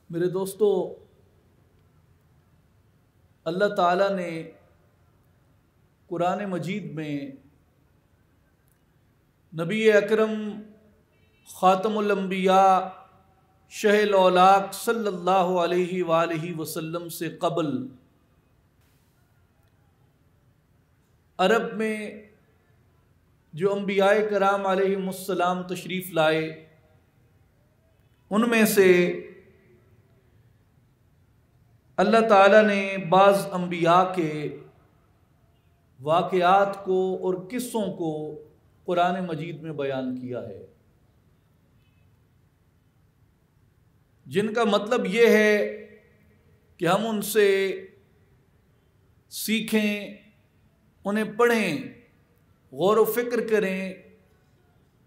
میرے دوستو، اللہ تعالیٰ نے قرآن مجید میں نبی اکرم خاتم الانبیاء شہ الاولاق صلی اللہ علیہ وآلہ وسلم سے قبل عرب میں جو انبیاء کرام علیہم السلام تشریف لائے، ان میں سے اللہ تعالیٰ نے بعض انبیاء کے واقعات کو اور قصوں کو قرآن مجید میں بیان کیا ہے، جن کا مطلب یہ ہے کہ ہم ان سے سیکھیں، انہیں پڑھیں، غور و فکر کریں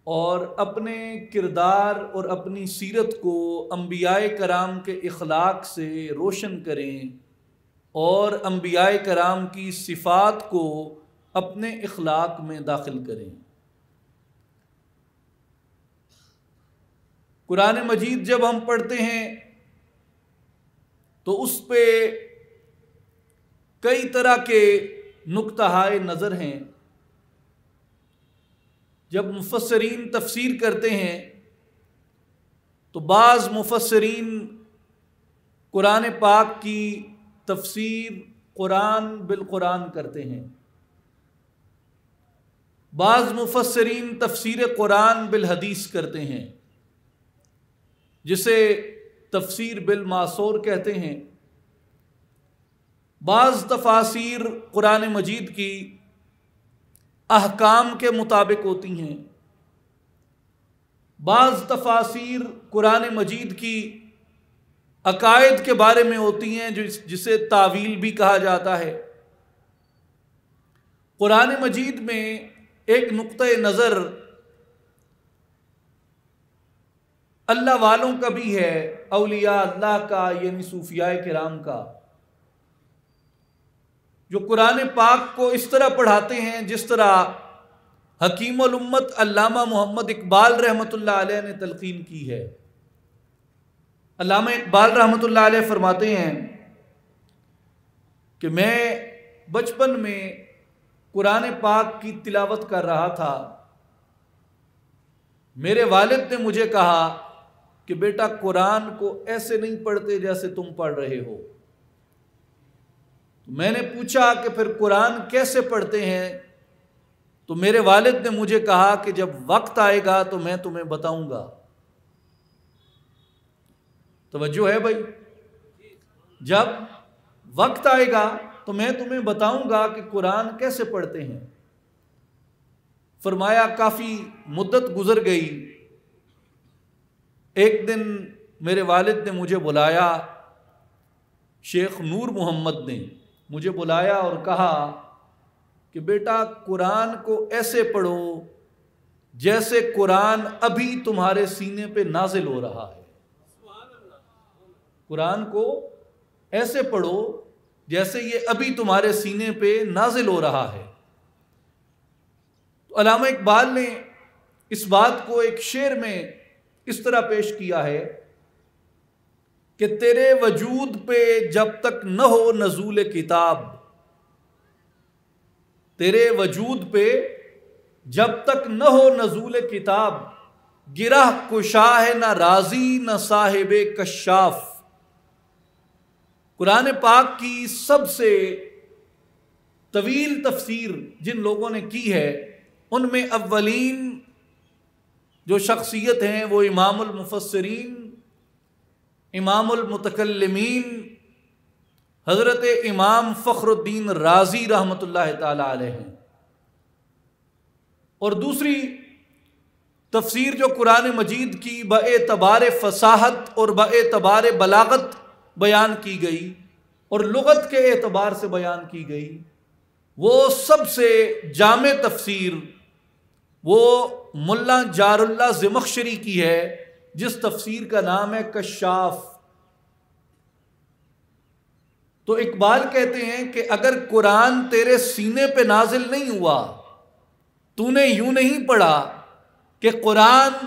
اور اپنے کردار اور اپنی سیرت کو انبیاء کرام کے اخلاق سے روشن کریں اور انبیاء کرام کی صفات کو اپنے اخلاق میں داخل کریں۔ قرآن مجید جب ہم پڑھتے ہیں تو اس پہ کئی طرح کے نقطۂ نظر ہیں۔ جب مفسرین تفسیر کرتے ہیں تو بعض مفسرین قرآن پاک کی تفسیر قرآن بالقرآن کرتے ہیں، بعض مفسرین تفسیر قرآن بالحدیث کرتے ہیں، جسے تفسیر بالمعثور کہتے ہیں۔ بعض تفاسیر قرآن مجید کی احکام کے مطابق ہوتی ہیں، بعض تفاسیر قرآن مجید کی عقائد کے بارے میں ہوتی ہیں جسے تاویل بھی کہا جاتا ہے۔ قرآن مجید میں ایک نقطۂ نظر اللہ والوں کا بھی ہے، اولیاء اللہ کا، یعنی صوفیاء کرام کا، جو قرآن پاک کو اس طرح پڑھاتے ہیں جس طرح حکیم الامت علامہ محمد اقبال رحمۃ اللہ علیہ نے تلقین کی ہے۔ علامہ اقبال رحمۃ اللہ علیہ فرماتے ہیں کہ میں بچپن میں قرآن پاک کی تلاوت کر رہا تھا، میرے والد نے مجھے کہا کہ بیٹا قرآن کو ایسے نہیں پڑھتے جیسے تم پڑھ رہے ہو۔ میں نے پوچھا کہ پھر قرآن کیسے پڑھتے ہیں؟ تو میرے والد نے مجھے کہا کہ جب وقت آئے گا تو میں تمہیں بتاؤں گا۔ توجہ ہے بھائی؟ جب وقت آئے گا تو میں تمہیں بتاؤں گا کہ قرآن کیسے پڑھتے ہیں۔ فرمایا کافی مدت گزر گئی، ایک دن میرے والد نے مجھے بلایا، شیخ نور محمد نے مجھے بلایا اور کہا کہ بیٹا قرآن کو ایسے پڑھو جیسے قرآن ابھی تمہارے سینے پہ نازل ہو رہا ہے۔ قرآن کو ایسے پڑھو جیسے یہ ابھی تمہارے سینے پہ نازل ہو رہا ہے۔ تو علامہ اقبال نے اس بات کو ایک شعر میں اس طرح پیش کیا ہے کہ تیرے وجود پہ جب تک نہ ہو نزول کتاب، تیرے وجود پہ جب تک نہ ہو نزول کتاب، گرہ کشا ہے نہ راضی نہ صاحب کشاف۔ قرآن پاک کی سب سے طویل تفسیر جن لوگوں نے کی ہے، ان میں اولین جو شخصیت ہیں وہ امام المفسرین، امام المتکلمین حضرت امام فخر الدین رازی رحمۃ اللہ تعالی علیہ ہیں۔ اور دوسری تفسیر جو قرآن مجید کی باعتبار فصاحت اور باعتبار بلاغت بیان کی گئی اور لغت کے اعتبار سے بیان کی گئی، وہ سب سے جامع تفسیر وہ ملا جار اللہ زمخشری کی ہے، جس تفسیر کا نام ہے کشاف۔ تو اقبال کہتے ہیں کہ اگر قرآن تیرے سینے پہ نازل نہیں ہوا، تو نے یوں نہیں پڑھا کہ قرآن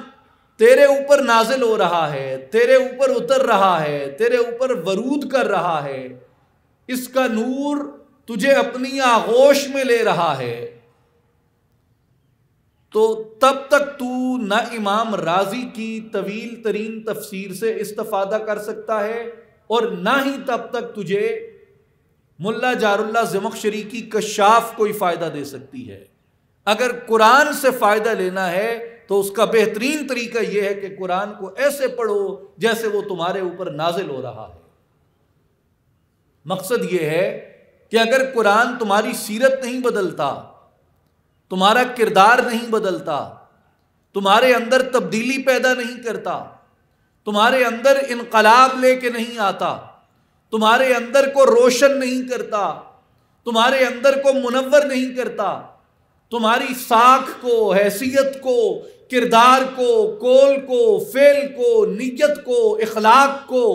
تیرے اوپر نازل ہو رہا ہے، تیرے اوپر اتر رہا ہے، تیرے اوپر ورود کر رہا ہے، اس کا نور تجھے اپنی آغوش میں لے رہا ہے، تو تب تک تو نہ امام رازی کی طویل ترین تفسیر سے استفادہ کر سکتا ہے، اور نہ ہی تب تک تجھے ملا جار اللہ زمخشری کی کشاف کوئی فائدہ دے سکتی ہے۔ اگر قرآن سے فائدہ لینا ہے تو اس کا بہترین طریقہ یہ ہے کہ قرآن کو ایسے پڑھو جیسے وہ تمہارے اوپر نازل ہو رہا ہے۔ مقصد یہ ہے کہ اگر قرآن تمہاری سیرت نہیں بدلتا، تمہارا کردار نہیں بدلتا، تمہارے اندر تبدیلی پیدا نہیں کرتا، تمہارے اندر انقلاب لے کے نہیں آتا، تمہارے اندر کو روشن نہیں کرتا، تمہارے اندر کو منور نہیں کرتا، تمہاری ساکھ کو، حیثیت کو، کردار کو، قول کو، فعل کو، نیت کو، اخلاق کو،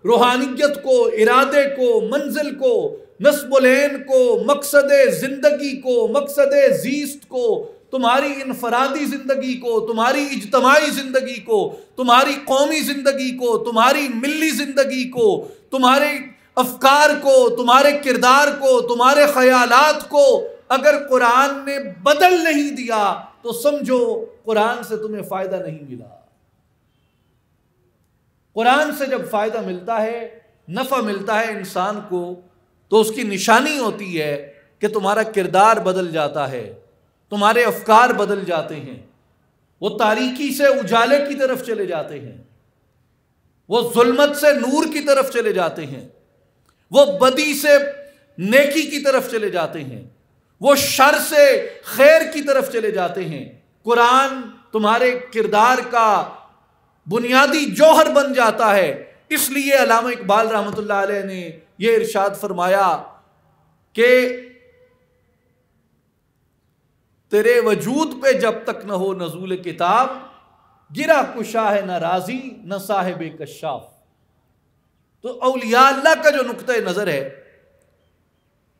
روحانیت کو، ارادے کو، منزل کو، نصب العین کو، مقصد زندگی کو، مقصد زیست کو، تمہاری انفرادی زندگی کو، تمہاری اجتماعی زندگی کو، تمہاری قومی زندگی کو، تمہاری ملی زندگی کو، تمہارے افکار کو، تمہارے کردار کو، تمہارے خیالات کو اگر قرآن نے بدل نہیں دیا تو سمجھو قرآن سے تمہیں فائدہ نہیں ملا۔ قرآن سے جب فائدہ ملتا ہے، نفع ملتا ہے انسان کو، تو اس کی نشانی ہوتی ہے کہ تمہارا کردار بدل جاتا ہے، تمہارے افکار بدل جاتے ہیں، وہ تاریکی سے اجالے کی طرف چلے جاتے ہیں، وہ ظلمت سے نور کی طرف چلے جاتے ہیں، وہ بدی سے نیکی کی طرف چلے جاتے ہیں، وہ شر سے خیر کی طرف چلے جاتے ہیں۔ قرآن تمہارے کردار کا بنیادی جوہر بن جاتا ہے۔ اس لیے علامہ اقبال رحمۃ اللہ علیہ نے یہ ارشاد فرمایا کہ تیرے وجود پہ جب تک نہ ہو نزول کتاب، گرا کشا ہے نہ رازی نہ صاحب کشاف۔ تو اولیاء اللہ کا جو نقطۂ نظر ہے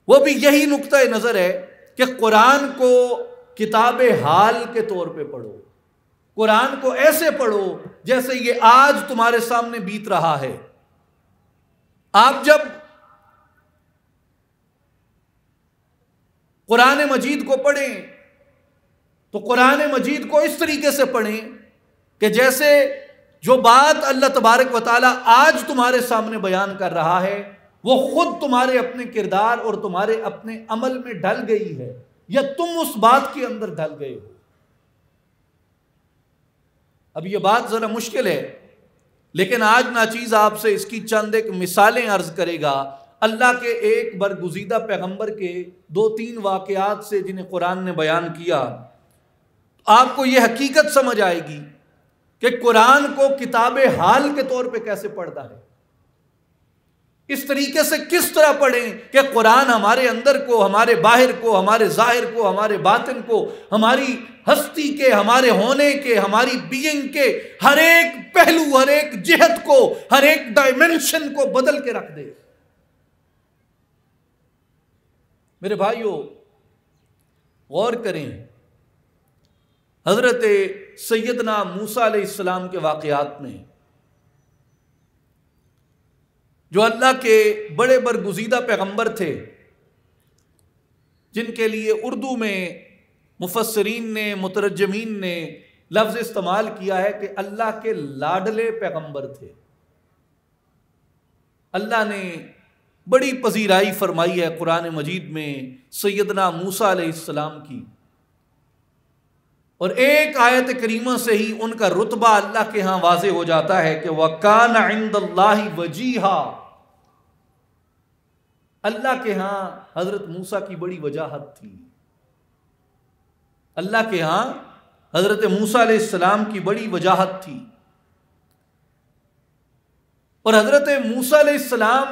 وہ بھی یہی نقطۂ نظر ہے کہ قرآن کو کتاب حال کے طور پہ پڑھو، قرآن کو ایسے پڑھو جیسے یہ آج تمہارے سامنے بیت رہا ہے۔ آپ جب قرآن مجید کو پڑھیں تو قرآن مجید کو اس طریقے سے پڑھیں کہ جیسے جو بات اللہ تبارک و تعالیٰ آج تمہارے سامنے بیان کر رہا ہے وہ خود تمہارے اپنے کردار اور تمہارے اپنے عمل میں ڈھل گئی ہے، یا تم اس بات کے اندر ڈھل گئے ہو۔ اب یہ بات ذرا مشکل ہے، لیکن آج ناچیز آپ سے اس کی چند ایک مثالیں عرض کرے گا اللہ کے ایک برگزیدہ پیغمبر کے 2-3 واقعات سے جنہیں قرآن نے بیان کیا۔ آپ کو یہ حقیقت سمجھ آئے گی کہ قرآن کو کتاب حال کے طور پہ کیسے پڑھتا ہے، اس طریقے سے کس طرح پڑھیں کہ قرآن ہمارے اندر کو، ہمارے باہر کو، ہمارے ظاہر کو، ہمارے باطن کو، ہماری ہستی کے، ہمارے ہونے کے، ہماری بینگ کے ہر ایک پہلو، ہر ایک جہت کو، ہر ایک ڈائمنشن کو بدل کے رکھ دے۔ میرے بھائیو غور کریں، حضرت سیدنا موسیٰ علیہ السلام کے واقعات میں، جو اللہ کے بڑے برگزیدہ پیغمبر تھے، جن کے لیے اردو میں مفسرین نے، مترجمین نے لفظ استعمال کیا ہے کہ اللہ کے لاڈلے پیغمبر تھے۔ اللہ نے بڑی پذیرائی فرمائی ہے قرآن مجید میں سیدنا موسیٰ علیہ السلام کی، اور ایک آیت کریمہ سے ہی ان کا رتبہ اللہ کے ہاں واضح ہو جاتا ہے کہ وَكَانَ عِندَ اللَّهِ وَجِيهًا۔ اللہ کے ہاں حضرت موسیٰ کی بڑی وجاہت تھی، اللہ کے ہاں حضرت موسیٰ علیہ السلام کی بڑی وجاہت تھی۔ اور حضرت موسیٰ علیہ السلام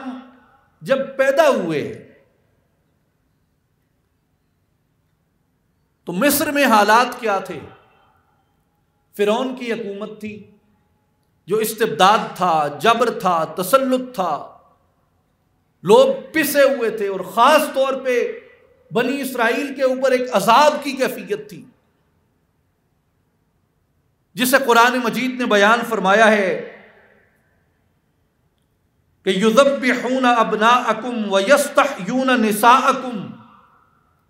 جب پیدا ہوئے تو مصر میں حالات کیا تھے؟ فرعون کی حکومت تھی، جو استبداد تھا، جبر تھا، تسلط تھا، لوگ پسے ہوئے تھے، اور خاص طور پہ بنی اسرائیل کے اوپر ایک عذاب کی کیفیت تھی۔ جسے قرآن مجید نے بیان فرمایا ہے کہ یذبحون ابناءکم ویستحیون نساءکم،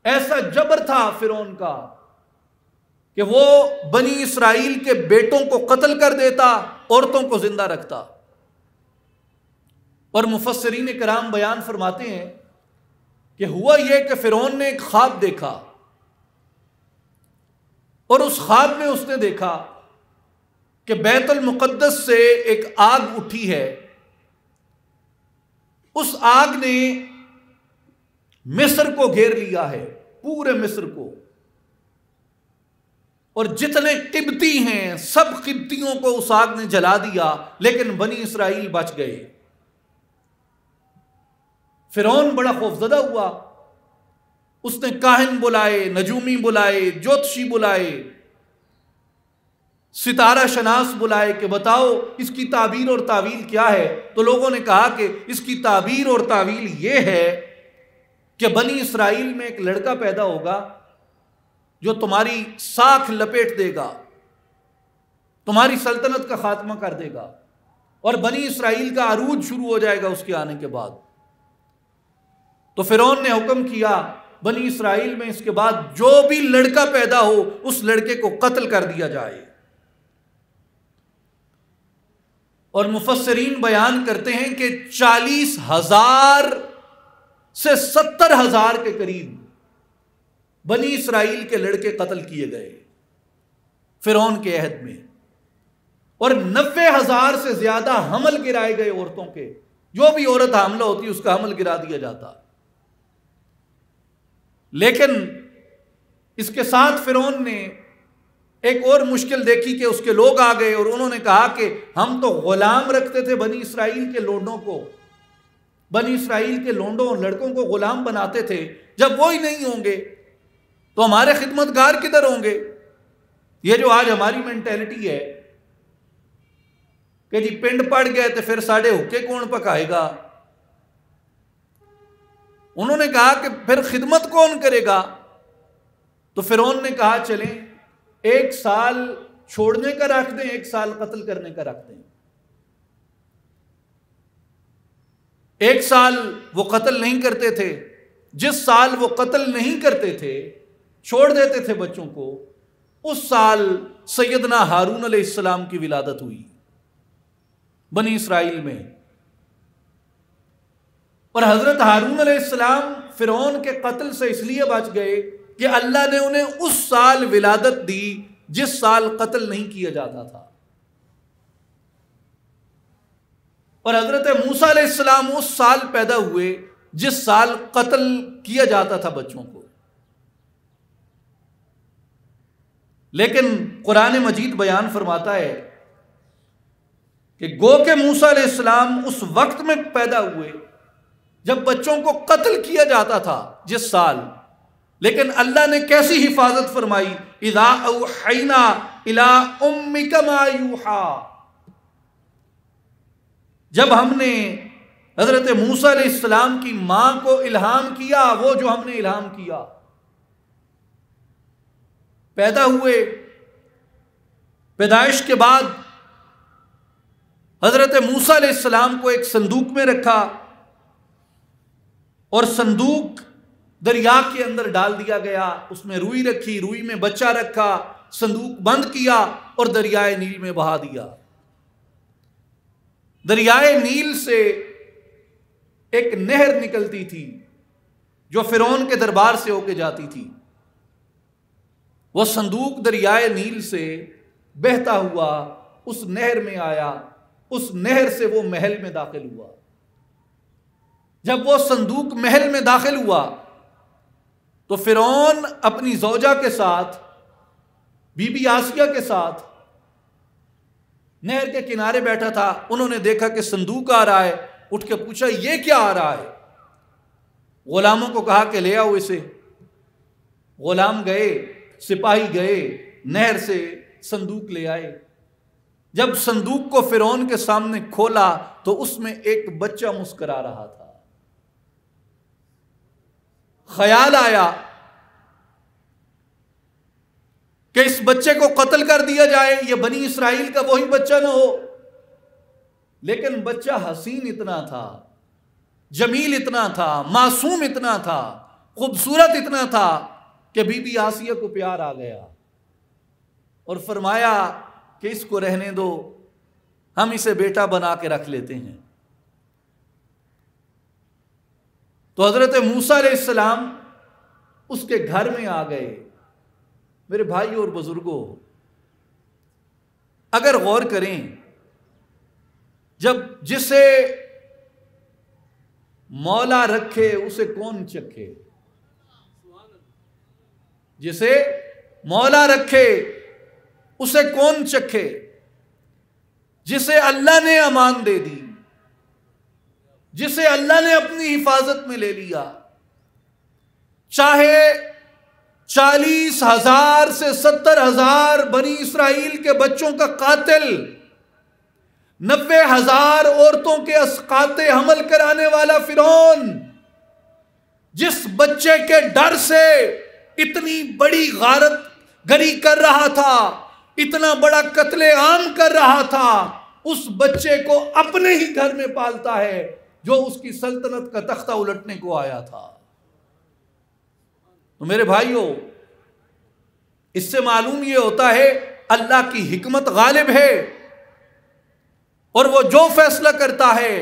ایسا جبر تھا فرعون کا کہ وہ بنی اسرائیل کے بیٹوں کو قتل کر دیتا، عورتوں کو زندہ رکھتا۔ اور مفسرین کرام بیان فرماتے ہیں کہ ہوا یہ کہ فرعون نے ایک خواب دیکھا، اور اس خواب میں اس نے دیکھا کہ بیت المقدس سے ایک آگ اٹھی ہے، اس آگ نے مصر کو گھیر لیا ہے، پورے مصر کو، اور جتنے قبطی ہیں سب قبطیوں کو اس آگ نے جلا دیا، لیکن بنی اسرائیل بچ گئے۔ فرعون بڑا خوفزدہ ہوا، اس نے کاہن بلائے، نجومی بلائے، جوتشی بلائے، ستارہ شناس بلائے کہ بتاؤ اس کی تعبیر اور تعویل کیا ہے۔ تو لوگوں نے کہا کہ اس کی تعبیر اور تعویل یہ ہے کہ بنی اسرائیل میں ایک لڑکا پیدا ہوگا جو تمہاری ساکھ لپیٹ دے گا، تمہاری سلطنت کا خاتمہ کر دے گا، اور بنی اسرائیل کا عروج شروع ہو جائے گا اس کے آنے کے بعد۔ تو فرعون نے حکم کیا بنی اسرائیل میں اس کے بعد جو بھی لڑکا پیدا ہو اس لڑکے کو قتل کر دیا جائے۔ اور مفسرین بیان کرتے ہیں کہ 40,000 سے 70,000 کے قریب بنی اسرائیل کے لڑکے قتل کیے گئے فرعون کے عہد میں، اور 90,000 سے زیادہ حمل گرائے گئے عورتوں کے، جو بھی عورت حاملہ ہوتی اس کا حمل گرا دیا جاتا۔ لیکن اس کے ساتھ فرعون نے ایک اور مشکل دیکھی کہ اس کے لوگ آ گئے اور انہوں نے کہا کہ ہم تو غلام رکھتے تھے بنی اسرائیل کے لونڈوں کو، بنی اسرائیل کے لونڈوں اور لڑکوں کو غلام بناتے تھے، جب وہی نہیں ہوں گے تو ہمارے خدمتگار کدھر ہوں گے؟ یہ جو آج ہماری مینٹیلٹی ہے کہ جی پنڈ پڑ گئے تو پھر ساڑھے حکے کون پکائے گا۔ انہوں نے کہا کہ پھر خدمت کون کرے گا؟ تو فرعون نے کہا چلیں 1 سال چھوڑنے کا رکھ دیں، 1 سال قتل کرنے کا رکھ دیں۔ 1 سال وہ قتل نہیں کرتے تھے، جس سال وہ قتل نہیں کرتے تھے، چھوڑ دیتے تھے بچوں کو، اس سال سیدنا ہارون علیہ السلام کی ولادت ہوئی بنی اسرائیل میں۔ اور حضرت ہارون علیہ السلام فرعون کے قتل سے اس لیے بچ گئے کہ اللہ نے انہیں اس سال ولادت دی جس سال قتل نہیں کیا جاتا تھا، اور حضرت موسیٰ علیہ السلام اس سال پیدا ہوئے جس سال قتل کیا جاتا تھا بچوں کو۔ لیکن قرآن مجید بیان فرماتا ہے کہ گو کہ موسیٰ علیہ السلام اس وقت میں پیدا ہوئے جب بچوں کو قتل کیا جاتا تھا جس سال، لیکن اللہ نے کیسی حفاظت فرمائی، اذا اوحینا الی امک ما یوحا، جب ہم نے حضرت موسیٰ علیہ السلام کی ماں کو الہام کیا وہ جو ہم نے الہام کیا، پیدا ہوئے، پیدائش کے بعد حضرت موسیٰ علیہ السلام کو ایک صندوق میں رکھا اور صندوق دریا کے اندر ڈال دیا گیا، اس میں روئی رکھی، روئی میں بچہ رکھا، صندوق بند کیا اور دریائے نیل میں بہا دیا۔ دریائے نیل سے ایک نہر نکلتی تھی جو فرعون کے دربار سے ہو کے جاتی تھی، وہ صندوق دریائے نیل سے بہتا ہوا اس نہر میں آیا، اس نہر سے وہ محل میں داخل ہوا۔ جب وہ صندوق محل میں داخل ہوا تو فرعون اپنی زوجہ کے ساتھ، بی بی آسیہ کے ساتھ نہر کے کنارے بیٹھا تھا۔ انہوں نے دیکھا کہ صندوق آ رہا ہے، اٹھ کے پوچھا یہ کیا آ رہا ہے؟ غلاموں کو کہا کہ لے آؤ اسے۔ غلام گئے، سپاہی گئے، نہر سے صندوق لے آئے۔ جب صندوق کو فرعون کے سامنے کھولا تو اس میں ایک بچہ مسکرا رہا تھا۔ خیال آیا کہ اس بچے کو قتل کر دیا جائے، یہ بنی اسرائیل کا وہی بچہ نہ ہو، لیکن بچہ حسین اتنا تھا، جمیل اتنا تھا، معصوم اتنا تھا، خوبصورت اتنا تھا کہ بی بی آسیہ کو پیار آ گیا اور فرمایا کہ اس کو رہنے دو، ہم اسے بیٹا بنا کے رکھ لیتے ہیں۔ تو حضرت موسیٰ علیہ السلام اس کے گھر میں آ گئے۔ میرے بھائیوں اور بزرگوں، اگر غور کریں، جب جسے مولا رکھے اسے کون چکھے؟ جسے مولا رکھے اسے کون چکھے؟ جسے اللہ نے امان دے دی، جسے اللہ نے اپنی حفاظت میں لے لیا، چاہے 40,000 سے 70,000 بنی اسرائیل کے بچوں کا قاتل، 90,000 عورتوں کے اسقاط حمل کرانے والا فرعون، جس بچے کے ڈر سے اتنی بڑی غارت گری کر رہا تھا، اتنا بڑا قتل عام کر رہا تھا، اس بچے کو اپنے ہی گھر میں پالتا ہے جو اس کی سلطنت کا تختہ الٹنے کو آیا تھا۔ تو میرے بھائیوں، اس سے معلوم یہ ہوتا ہے اللہ کی حکمت غالب ہے، اور وہ جو فیصلہ کرتا ہے،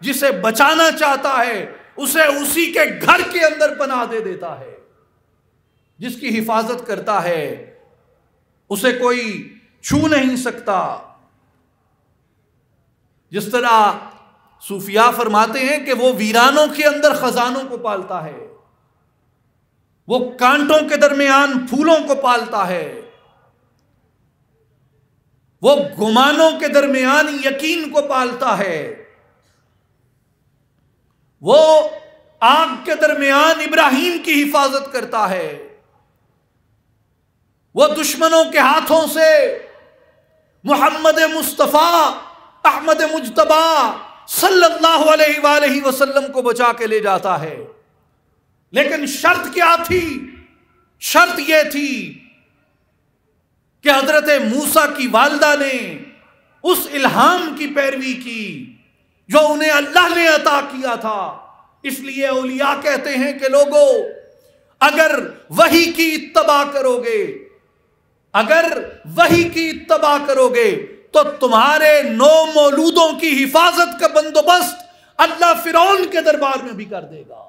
جسے بچانا چاہتا ہے اسے اسی کے گھر کے اندر پناہ دے دیتا ہے، جس کی حفاظت کرتا ہے اسے کوئی چھو نہیں سکتا۔ جس طرح صوفیاء فرماتے ہیں کہ وہ ویرانوں کے اندر خزانوں کو پالتا ہے، وہ کانٹوں کے درمیان پھولوں کو پالتا ہے، وہ گمانوں کے درمیان یقین کو پالتا ہے، وہ آگ کے درمیان ابراہیم کی حفاظت کرتا ہے، وہ دشمنوں کے ہاتھوں سے محمد مصطفیٰ احمد مجتبی صلی اللہ علیہ وآلہ وسلم کو بچا کے لے جاتا ہے۔ لیکن شرط کیا تھی؟ شرط یہ تھی کہ حضرت موسیٰ کی والدہ نے اس الہام کی پیروی کی جو انہیں اللہ نے عطا کیا تھا۔ اس لیے اولیاء کہتے ہیں کہ لوگوں، اگر وحی کی اتباع کرو گے، اگر وحی کی اتباع کرو گے تو تمہارے 9 مولودوں کی حفاظت کا بندوبست اللہ فرعون کے دربار میں بھی کر دے گا۔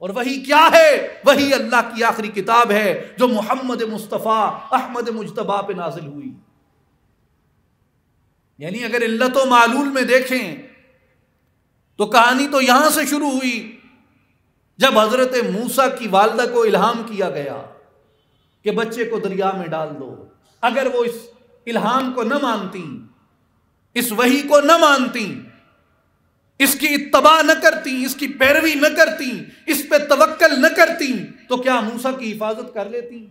اور وحی کیا ہے؟ وحی اللہ کی آخری کتاب ہے جو محمد مصطفیٰ احمد مجتبی پہ نازل ہوئی۔ یعنی اگر علت و معلول میں دیکھیں تو کہانی تو یہاں سے شروع ہوئی جب حضرت موسیٰ کی والدہ کو الہام کیا گیا کہ بچے کو دریا میں ڈال دو۔ اگر وہ اس الہام کو نہ مانتی، اس وحی کو نہ مانتی، اس کی اتباع نہ کرتی، اس کی پیروی نہ کرتی، اس پہ توکل نہ کرتی، تو کیا موسیٰ کی حفاظت کر لیتی؟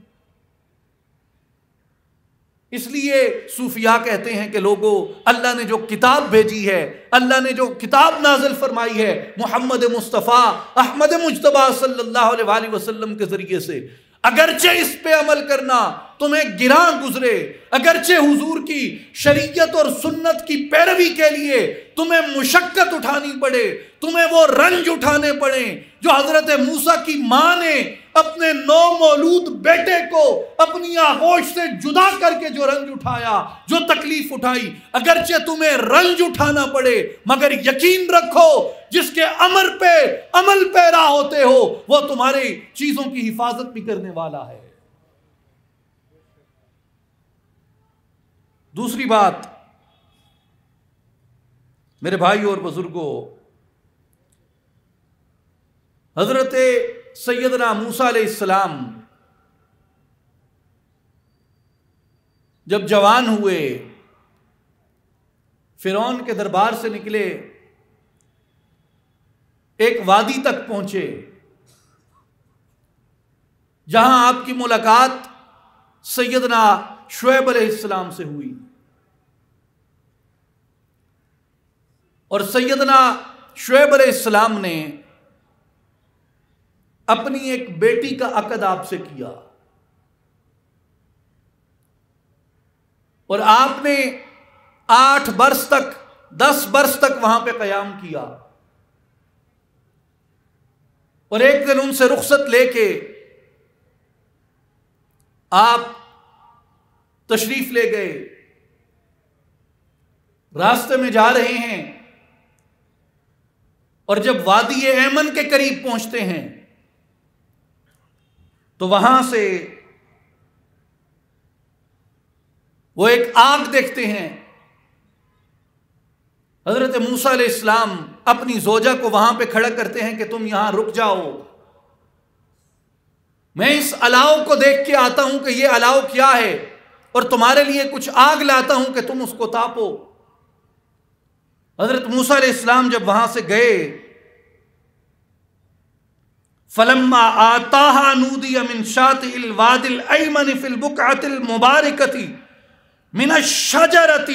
اس لیے صوفیاء کہتے ہیں کہ لوگوں، اللہ نے جو کتاب بھیجی ہے، اللہ نے جو کتاب نازل فرمائی ہے محمد مصطفیٰ احمد مجتبی صلی اللہ علیہ وآلہ وسلم کے ذریعے سے، اگرچہ اس پہ عمل کرنا تمہیں گراں گزرے، اگرچہ حضور کی شریعت اور سنت کی پیروی کے لیے تمہیں مشقت اٹھانی پڑے، تمہیں وہ رنج اٹھانے پڑے جو حضرت موسیٰ کی ماں نے اپنے 9 مولود بیٹے کو اپنی آغوش سے جدا کر کے جو رنج اٹھایا، جو تکلیف اٹھائی، اگرچہ تمہیں رنج اٹھانا پڑے، مگر یقین رکھو جس کے امر پہ عمل پیرا ہوتے ہو وہ تمہاری چیزوں کی حفاظت بھی کرنے والا ہے۔ دوسری بات میرے بھائیوں اور بزرگوں، حضرت سیدنا موسیٰ علیہ السلام جب جوان ہوئے، فرعون کے دربار سے نکلے، ایک وادی تک پہنچے جہاں آپ کی ملاقات سیدنا شعیب علیہ السلام سے ہوئی، اور سیدنا شعیب علیہ السلام نے اپنی ایک بیٹی کا عقد آپ سے کیا۔ اور آپ نے 8 برس تک 10 برس تک وہاں پہ قیام کیا، اور ایک دن ان سے رخصت لے کے آپ تشریف لے گئے، راستے میں جا رہے ہیں، اور جب وادی ایمن کے قریب پہنچتے ہیں تو وہاں سے وہ ایک آگ دیکھتے ہیں۔ حضرت موسیٰ علیہ السلام اپنی زوجہ کو وہاں پہ کھڑا کرتے ہیں کہ تم یہاں رک جاؤ، میں اس الاؤ کو دیکھ کے آتا ہوں کہ یہ الاؤ کیا ہے، اور تمہارے لیے کچھ آگ لاتا ہوں کہ تم اس کو تاپو۔ حضرت موسیٰ علیہ السلام جب وہاں سے گئے، فلما آتاها نودی من شاطئ الوادی الایمن فی البقعۃ المبارکۃ من الشجرۃ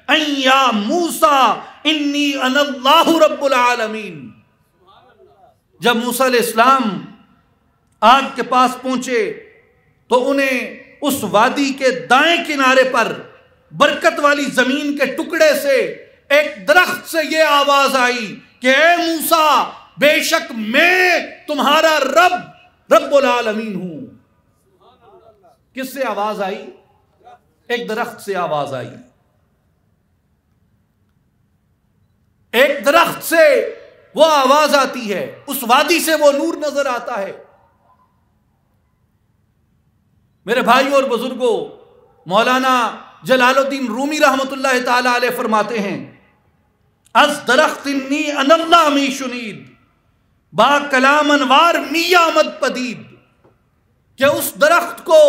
ان یا موسیٰ انی انا اللہ رب العالمین۔ جب موسیٰ علیہ السلام آگ کے پاس پہنچے تو انہیں اس وادی کے دائیں کنارے پر برکت والی زمین کے ٹکڑے سے ایک درخت سے یہ آواز آئی کہ اے موسیٰ، بے شک میں تمہارا رب العالمین ہوں۔ کس سے آواز آئی؟ ایک درخت سے آواز آئی، ایک درخت سے وہ آواز آتی ہے، اس وادی سے وہ نور نظر آتا ہے۔ میرے بھائیوں اور بزرگوں، مولانا جلال الدین رومی رحمت اللہ تعالی علیہ فرماتے ہیں، از درخت انی انا اللہ می شنید با کلام انوار می آمد پدید، کہ اس درخت کو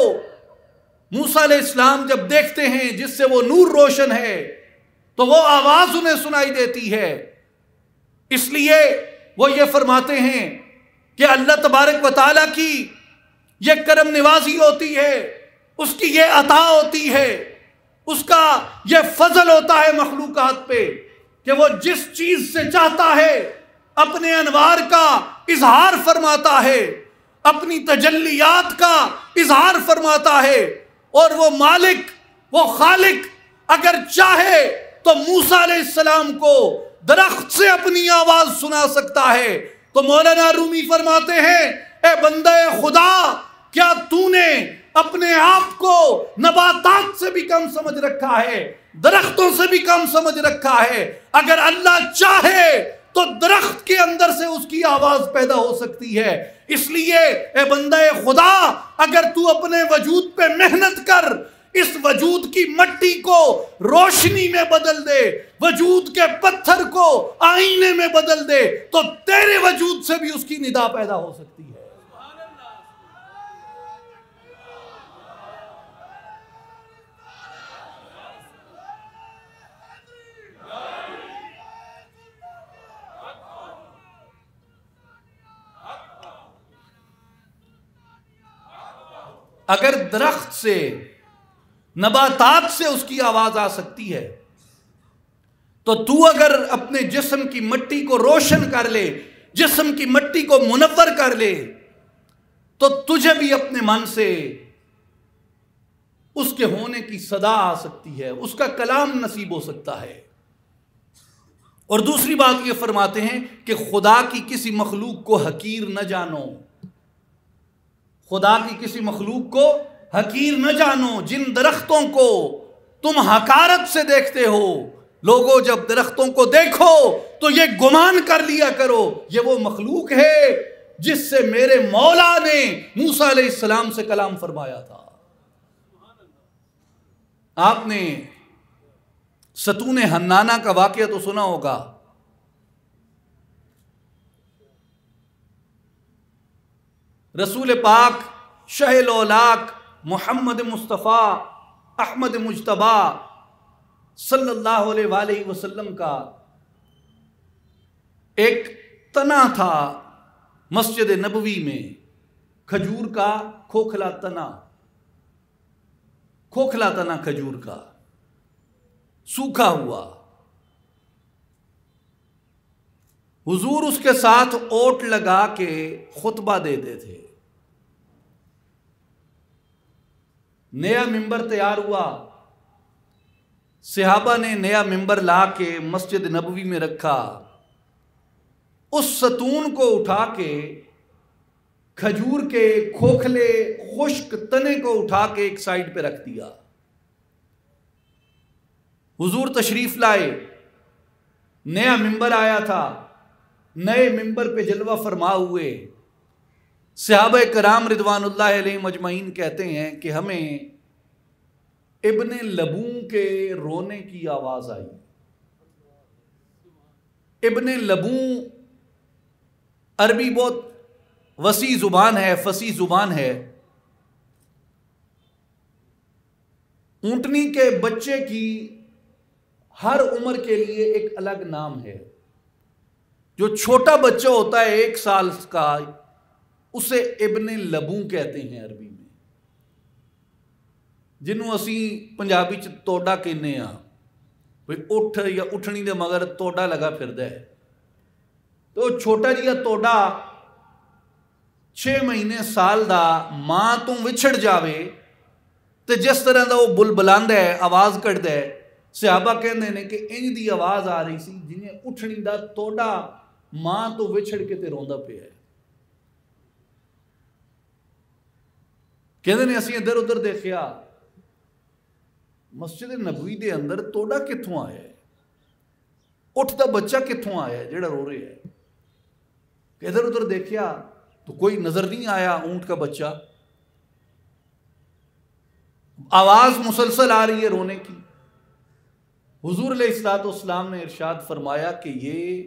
موسیٰ علیہ السلام جب دیکھتے ہیں جس سے وہ نور روشن ہے تو وہ آواز انہیں سنائی دیتی ہے۔ اس لیے وہ یہ فرماتے ہیں کہ اللہ تبارک و تعالیٰ کی یہ کرم نوازی ہوتی ہے، اس کی یہ عطا ہوتی ہے، اس کا یہ فضل ہوتا ہے مخلوقات پہ کہ وہ جس چیز سے چاہتا ہے اپنے انوار کا اظہار فرماتا ہے، اپنی تجلیات کا اظہار فرماتا ہے، اور وہ مالک، وہ خالق اگر چاہے تو موسیٰ علیہ السلام کو درخت سے اپنی آواز سنا سکتا ہے۔ تو مولانا رومی فرماتے ہیں، اے بندہ خدا، کیا تو نے اپنے آپ کو نباتات سے بھی کم سمجھ رکھا ہے، درختوں سے بھی کم سمجھ رکھا ہے؟ اگر اللہ چاہے تو درخت کے اندر سے اس کی آواز پیدا ہو سکتی ہے۔ اس لیے اے بندہ خدا، اگر تو اپنے وجود پہ محنت کر، اس وجود کی مٹی کو روشنی میں بدل دے، وجود کے پتھر کو آئینے میں بدل دے، تو تیرے وجود سے بھی اس کی ندا پیدا ہو سکتی ہے۔ اگر درخت سے، نباتات سے اس کی آواز آ سکتی ہے تو اگر اپنے جسم کی مٹی کو روشن کر لے، جسم کی مٹی کو منور کر لے، تو تجھے بھی اپنے من سے اس کے ہونے کی صدا آ سکتی ہے، اس کا کلام نصیب ہو سکتا ہے۔ اور دوسری بات یہ فرماتے ہیں کہ خدا کی کسی مخلوق کو حقیر نہ جانو، خدا کی کسی مخلوق کو حقیر نہ جانو۔ جن درختوں کو تم حقارت سے دیکھتے ہو، لوگوں جب درختوں کو دیکھو تو یہ گمان کر لیا کرو یہ وہ مخلوق ہے جس سے میرے مولا نے موسیٰ علیہ السلام سے کلام فرمایا تھا۔ آپ نے ستون حنانہ کا واقعہ تو سنا ہوگا۔ رسول پاک شہ الاولاق محمد مصطفیٰ احمد مجتبیٰ صلی اللہ علیہ وآلہ وسلم کا ایک تنا تھا مسجد نبوی میں، کھجور کا کھوکھلا تنا، کھوکھلا تنا کھجور کا، سوکھا ہوا۔ حضور اس کے ساتھ اوٹ لگا کے خطبہ دیتے تھے۔ نیا ممبر تیار ہوا، صحابہ نے نیا ممبر لا کے مسجد نبوی میں رکھا، اس ستون کو اٹھا کے کھجور کے کھوکھلے خشک تنے کو اٹھا کے ایک سائڈ پہ رکھ دیا۔ حضور تشریف لائے، نیا ممبر آیا تھا، نئے ممبر پہ جلوہ فرما ہوئے۔ صحابہ کرام رضوان اللہ علیہم اجمعین کہتے ہیں کہ ہمیں ابن لبون کے رونے کی آواز آئی۔ ابن لبون عربی بہت وسیع زبان ہے، فصیح زبان ہے۔ اونٹنی کے بچے کی ہر عمر کے لیے ایک الگ نام ہے۔ جو چھوٹا بچہ ہوتا ہے 1 سال کا، اسے ابن لبون کہتے ہیں عربی میں، جنہوں اسی پنجابی چ توڑا کہنے ہاں، کوئی اٹھ یا اٹھنی دے مگر توڑا لگا پھردا ہے۔ تو چھوٹا جیا توڑا 6 مہینے سال دا ماں تو وچھڑ جاوے تے جس طرح دا وہ بلبلاندا ہے، آواز کٹدا ہے، صحابہ کہندے نے کہ انج دی آواز آ رہی سی جنہیں اٹھنی دا توڑا ماں تو وچھڑ کے تے روندا پیا ہے۔ کہندے نے اسی ادھر ادھر دیکھیا، مسجد نبوی دے اندر توڑا کتھوں آیا ہے، اٹھتا بچہ کتھوں آیا ہے جڑا رو رہا ہے۔ ادھر ادھر دیکھیا تو کوئی نظر نہیں آیا اونٹ کا بچہ، آواز مسلسل آ رہی ہے رونے کی۔ حضور علیہ الصلوۃ والسلام نے ارشاد فرمایا کہ یہ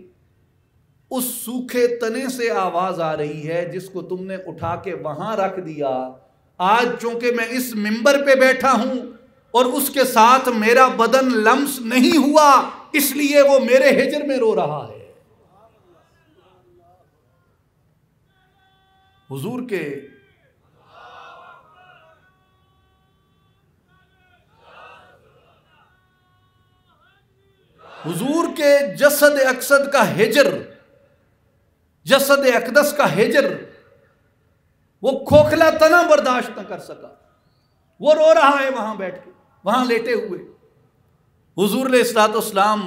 اس سوکھے تنے سے آواز آ رہی ہے جس کو تم نے اٹھا کے وہاں رکھ دیا، آج چونکہ میں اس ممبر پہ بیٹھا ہوں اور اس کے ساتھ میرا بدن لمس نہیں ہوا، اس لیے وہ میرے ہجر میں رو رہا ہے۔ حضور کے جسد اقدس کا ہجر، جسد اقدس کا ہجر، وہ کھوکھلا تنا برداشت نہ کر سکا، وہ رو رہا ہے وہاں بیٹھ کے، وہاں لیٹے ہوئے۔ حضور علیہ الصلوۃ والسلام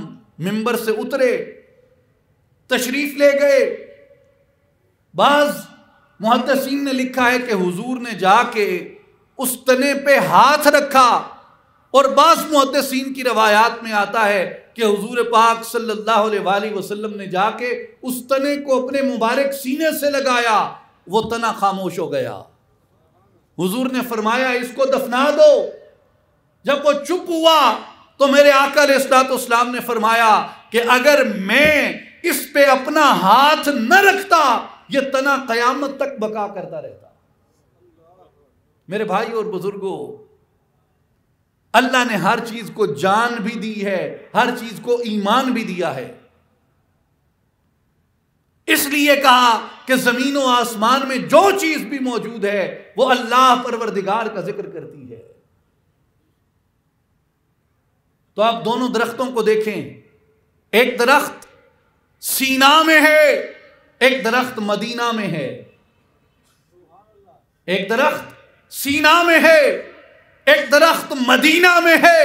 ممبر سے اترے، تشریف لے گئے۔ بعض محدثین نے لکھا ہے کہ حضور نے جا کے اس تنے پہ ہاتھ رکھا، اور بعض محدثین کی روایات میں آتا ہے کہ حضور پاک صلی اللہ علیہ وآلہ وسلم نے جا کے اس تنے کو اپنے مبارک سینے سے لگایا، وہ تنا خاموش ہو گیا۔ حضور نے فرمایا اس کو دفنا دو۔ جب وہ چپ ہوا تو میرے آقا علیہ الصلوۃ والسلام نے فرمایا کہ اگر میں اس پہ اپنا ہاتھ نہ رکھتا یہ تنا قیامت تک بقا کرتا رہتا۔ میرے بھائی اور بزرگوں، اللہ نے ہر چیز کو جان بھی دی ہے، ہر چیز کو ایمان بھی دیا ہے۔ اس لیے کہا کہ زمین و آسمان میں جو چیز بھی موجود ہے وہ اللہ پروردگار کا ذکر کرتی ہے۔ تو آپ دونوں درختوں کو دیکھیں، ایک درخت سینا میں ہے، ایک درخت مدینہ میں ہے۔ ایک درخت سینا میں ہے، ایک درخت مدینہ میں ہے۔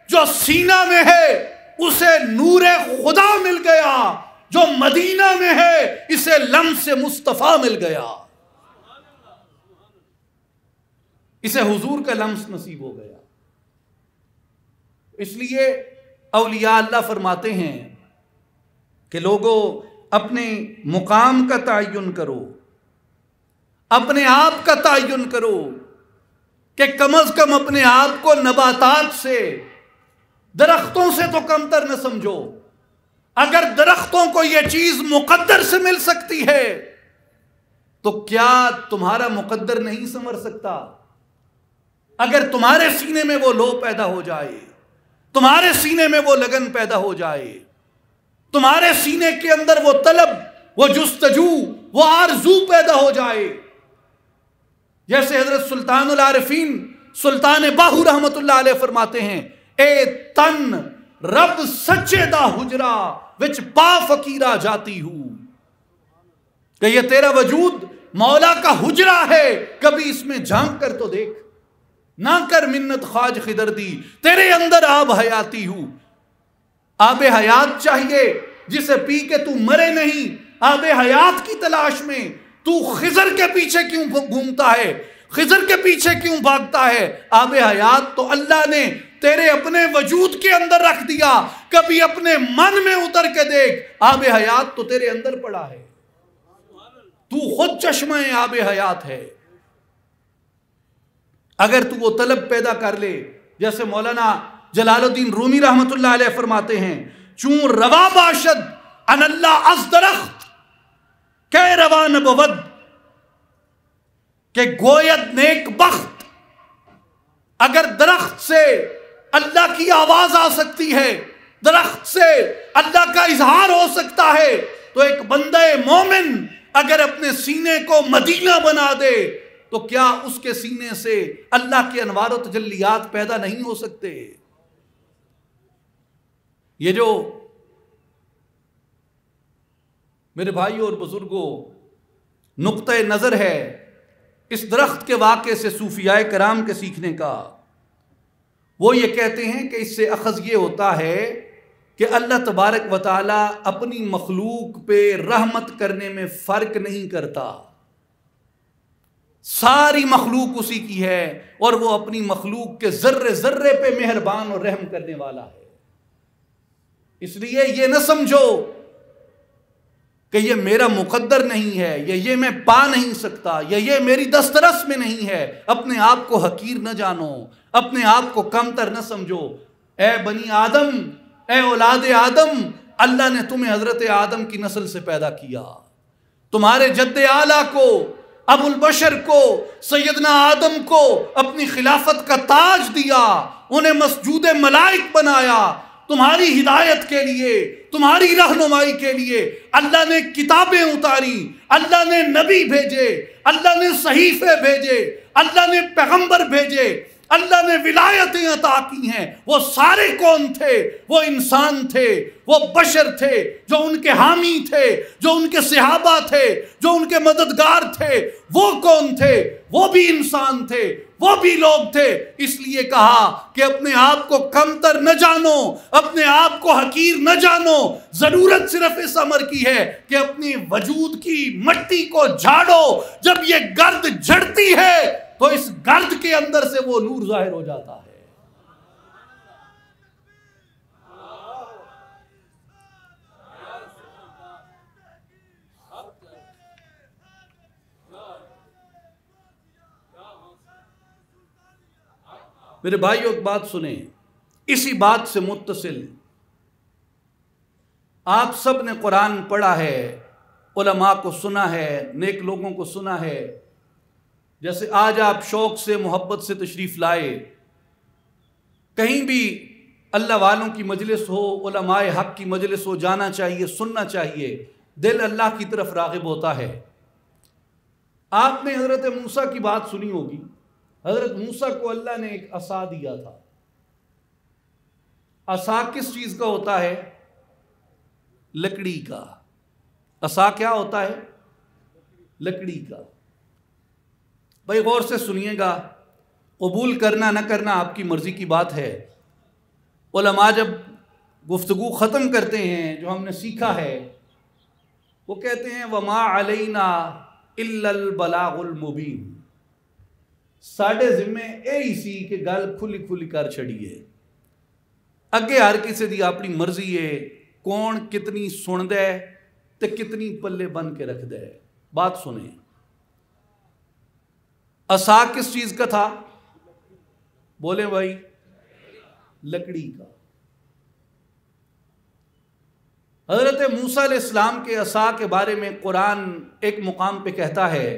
جو سینہ میں ہے اسے نور خدا مل گیا، جو مدینہ میں ہے اسے لمس مصطفیٰ مل گیا، اسے حضور کا لمس نصیب ہو گیا۔ اس لیے اولیاء اللہ فرماتے ہیں کہ لوگوں اپنے مقام کا تعین کرو، اپنے آپ کا تعین کرو، کہ کم از کم اپنے آپ کو نباتات سے، درختوں سے تو کمتر نہ سمجھو۔ اگر درختوں کو یہ چیز مقدر سے مل سکتی ہے تو کیا تمہارا مقدر نہیں سنور سکتا؟ اگر تمہارے سینے میں وہ لو پیدا ہو جائے، تمہارے سینے میں وہ لگن پیدا ہو جائے، تمہارے سینے کے اندر وہ طلب، وہ جستجو، وہ آرزو پیدا ہو جائے، جیسے حضرت سلطان العارفین سلطان باہو رحمت اللہ علیہ فرماتے ہیں، اے تن رب سچے دا حجرا وچ پا فقیرہ جاتی ہوں، کہ یہ تیرا وجود مولا کا حجرا ہے، کبھی اس میں جھانک کر تو دیکھ۔ نہ کر منت خواج خضر دی، تیرے اندر آب حیاتی ہوں۔ آب حیات چاہیے جسے پی کے تو مرے نہیں، آب حیات کی تلاش میں تو خضر کے پیچھے کیوں گھومتا ہے، خضر کے پیچھے کیوں بھاگتا ہے؟ آب حیات تو اللہ نے تیرے اپنے وجود کے اندر رکھ دیا، کبھی اپنے من میں اتر کے دیکھ، آب حیات تو تیرے اندر پڑا ہے، تو خود چشمہ آب حیات ہے۔ اگر تو وہ طلب پیدا کر لے، جیسے مولانا جلال الدین رومی رحمت اللہ علیہ فرماتے ہیں، چون روا باشد ان اللہ از درخت کہ روا نبود، کہ گوید نیک بخت، اگر درخت سے اللہ کی آواز آ سکتی ہے، درخت سے اللہ کا اظہار ہو سکتا ہے، تو ایک بندہ مومن اگر اپنے سینے کو مدینہ بنا دے تو کیا اس کے سینے سے اللہ کے انوار و تجلیات پیدا نہیں ہو سکتے؟ یہ جو میرے بھائیوں اور بزرگوں نقطہ نظر ہے اس درخت کے واقعے سے صوفیاء کرام کے سیکھنے کا، وہ یہ کہتے ہیں کہ اس سے اخذ یہ ہوتا ہے کہ اللہ تبارک و تعالی اپنی مخلوق پہ رحمت کرنے میں فرق نہیں کرتا، ساری مخلوق اسی کی ہے اور وہ اپنی مخلوق کے ذرے ذرے پہ مہربان اور رحم کرنے والا ہے۔ اس لیے یہ نہ سمجھو کہ یہ میرا مقدر نہیں ہے، یا یہ میں پا نہیں سکتا، یا یہ میری دسترس میں نہیں ہے۔ اپنے آپ کو حقیر نہ جانو، اپنے آپ کو کمتر نہ سمجھو۔ اے بنی آدم، اے اولاد آدم، اللہ نے تمہیں حضرت آدم کی نسل سے پیدا کیا، تمہارے جد اعلیٰ کو، ابو البشر کو، سیدنا آدم کو اپنی خلافت کا تاج دیا، انہیں مسجود ملائک بنایا، تمہاری ہدایت کے لیے، تمہاری رہنمائی کے لیے اللہ نے کتابیں اتاری، اللہ نے نبی بھیجے، اللہ نے صحیفے بھیجے، اللہ نے پیغمبر بھیجے، اللہ نے ولایتیں عطا کی ہیں۔ وہ سارے کون تھے؟ وہ انسان تھے، وہ بشر تھے، جو ان کے حامی تھے، جو ان کے صحابہ تھے، جو ان کے مددگار تھے۔ وہ کون تھے؟ وہ بھی انسان تھے، وہ بھی لوگ تھے۔ اس لیے کہا کہ اپنے آپ کو کمتر نہ جانو، اپنے آپ کو حقیر نہ جانو، ضرورت صرف اس امر کی ہے کہ اپنی وجود کی مٹی کو جھاڑو۔ جب یہ گرد جھڑتی ہے تو اس گرد کے اندر سے وہ نور ظاہر ہو جاتا ہے۔ میرے بھائیوں ایک بات سنیں، اسی بات سے متصل، آپ سب نے قرآن پڑھا ہے، علماء کو سنا ہے، نیک لوگوں کو سنا ہے۔ جیسے آج آپ شوق سے محبت سے تشریف لائے، کہیں بھی اللہ والوں کی مجلس ہو، علماء حق کی مجلس ہو، جانا چاہیے، سننا چاہیے، دل اللہ کی طرف راغب ہوتا ہے۔ آپ نے حضرت موسیٰ کی بات سنی ہوگی، حضرت موسیٰ کو اللہ نے ایک عصا دیا تھا۔ عصا کس چیز کا ہوتا ہے؟ لکڑی کا۔ عصا کیا ہوتا ہے؟ لکڑی کا۔ بھائی غور سے سنیے گا، قبول کرنا نہ کرنا آپ کی مرضی کی بات ہے۔ علماء جب گفتگو ختم کرتے ہیں، جو ہم نے سیکھا ہے، وہ کہتے ہیں وَمَا عَلَيْنَا إِلَّا الْبَلَاغُ الْمُبِينُ، ساڑھے ذمے اے سی کہ گل کھلی کھلی کر چھڑیے، اگے ہر کسی دی اپنی مرضی ہے، کون کتنی سن دے تے کتنی پلے بن کے رکھ دے۔ بات سنیں، عصا کس چیز کا تھا؟ بولیں بھائی، لکڑی کا۔ حضرت موسیٰ علیہ السلام کے عصا کے بارے میں قرآن ایک مقام پہ کہتا ہے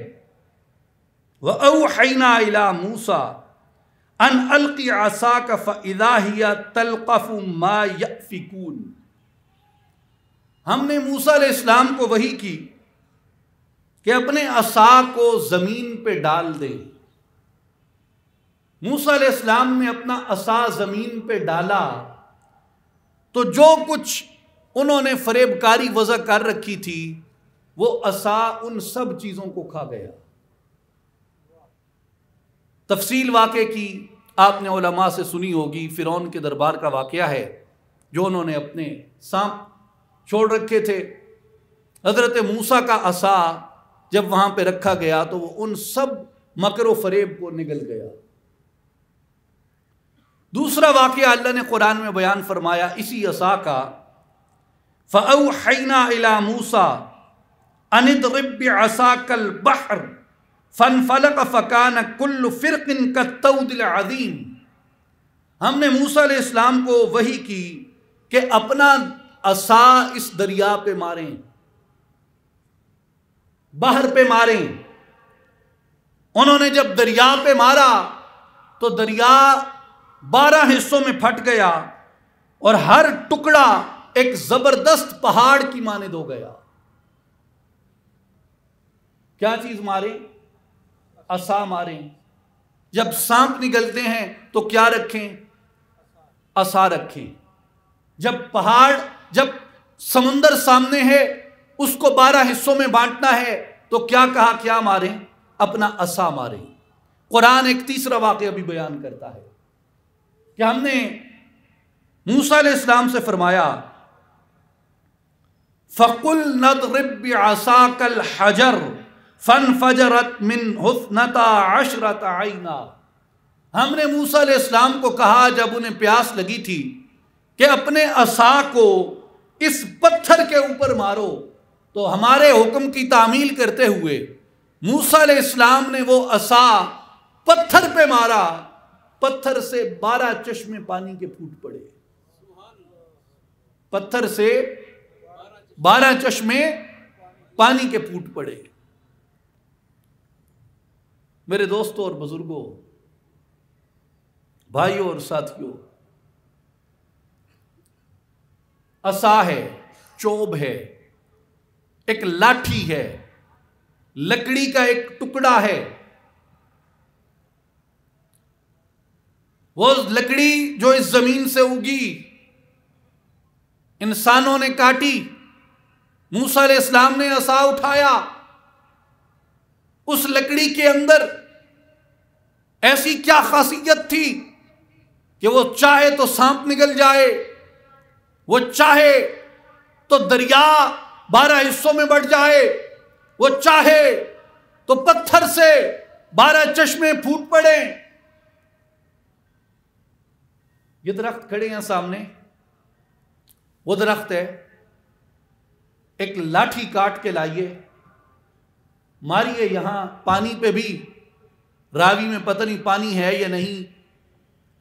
وَأَوْحَيْنَا إِلَىٰ مُوسَىٰ أَنْ أَلْقِ عَصَاكَ فَإِذَا هِيَ تَلْقَفُ مَا يَأْفِكُونَ، ہم نے موسیٰ علیہ السلام کو وحی کی کہ اپنے عصا کو زمین پہ ڈال دیں۔ موسیٰ علیہ السلام نے اپنا عصا زمین پہ ڈالا تو جو کچھ انہوں نے فریب کاری وضع کر رکھی تھی وہ عصا ان سب چیزوں کو کھا گیا۔ تفصیل واقعے کی آپ نے علماء سے سنی ہوگی، فرعون کے دربار کا واقعہ ہے جو انہوں نے اپنے سانپ چھوڑ رکھے تھے۔ حضرت موسیٰ کا عصا جب وہاں پہ رکھا گیا تو وہ ان سب مکر و فریب کو نگل گیا۔ دوسرا واقعہ اللہ نے قرآن میں بیان فرمایا اسی عصا کا، فَأَوْحَيْنَا إِلَى مُوسَىٰ أَنِ اضْرِب بِّعَصَاكَ الْبَحْرَ فَانْفَلَقَ فَكَانَ كُلُّ فِرْقٍ كَالطَّوْدِ الْعَظِيمِ۔ ہم نے موسیٰ علیہ السلام کو وحی کی کہ اپنا عصا اس دریا پہ ماریں، باہر پہ ماریں۔ انہوں نے جب دریا پہ مارا تو دریا 12 حصوں میں پھٹ گیا اور ہر ٹکڑا ایک زبردست پہاڑ کی مانند ہو گیا۔ کیا چیز ماریں؟ عصا ماریں۔ جب سانپ نگلتے ہیں تو کیا رکھیں؟ عصا رکھیں۔ جب سمندر سامنے ہے اس کو 12 حصوں میں بانٹنا ہے تو کیا کہا؟ کیا ماریں؟ اپنا عصا ماریں۔ قرآن ایک تیسرا واقعہ بھی بیان کرتا ہے کہ ہم نے موسیٰ علیہ السلام سے فرمایا فَقُلْ نَضْرِبْ بِعَصَاكَ الْحَجَرَ فَانْفَجَرَتْ مِنْهُ 12 عَيْنًا۔ ہم نے موسیٰ علیہ السلام کو کہا جب انہیں پیاس لگی تھی کہ اپنے عصا کو اس پتھر کے اوپر مارو، تو ہمارے حکم کی تعمیل کرتے ہوئے موسیٰ علیہ السلام نے وہ عصا پتھر پہ مارا، پتھر سے 12 چشمے پانی کے پھوٹ پڑے۔ پتھر سے 12 چشمے پانی کے پھوٹ پڑے۔ میرے دوستوں اور بزرگوں، بھائیوں اور ساتھیوں، عصا ہے، چوب ہے، ایک لاٹھی ہے، لکڑی کا ایک ٹکڑا ہے۔ وہ لکڑی جو اس زمین سے اگی، انسانوں نے کاٹی، موسیٰ علیہ السلام نے عصا اٹھایا، اس لکڑی کے اندر ایسی کیا خاصیت تھی کہ وہ چاہے تو سانپ نگل جائے، وہ چاہے تو دریا 12 حصوں میں بٹ جائے، وہ چاہے تو پتھر سے 12 چشمے پھوٹ پڑے۔ یہ درخت کھڑے ہیں سامنے، وہ درخت ہے، ایک لاٹھی کاٹ کے لائیے، ماریے یہاں پانی پہ بھی، راوی میں پتہ نہیں پانی ہے یا نہیں،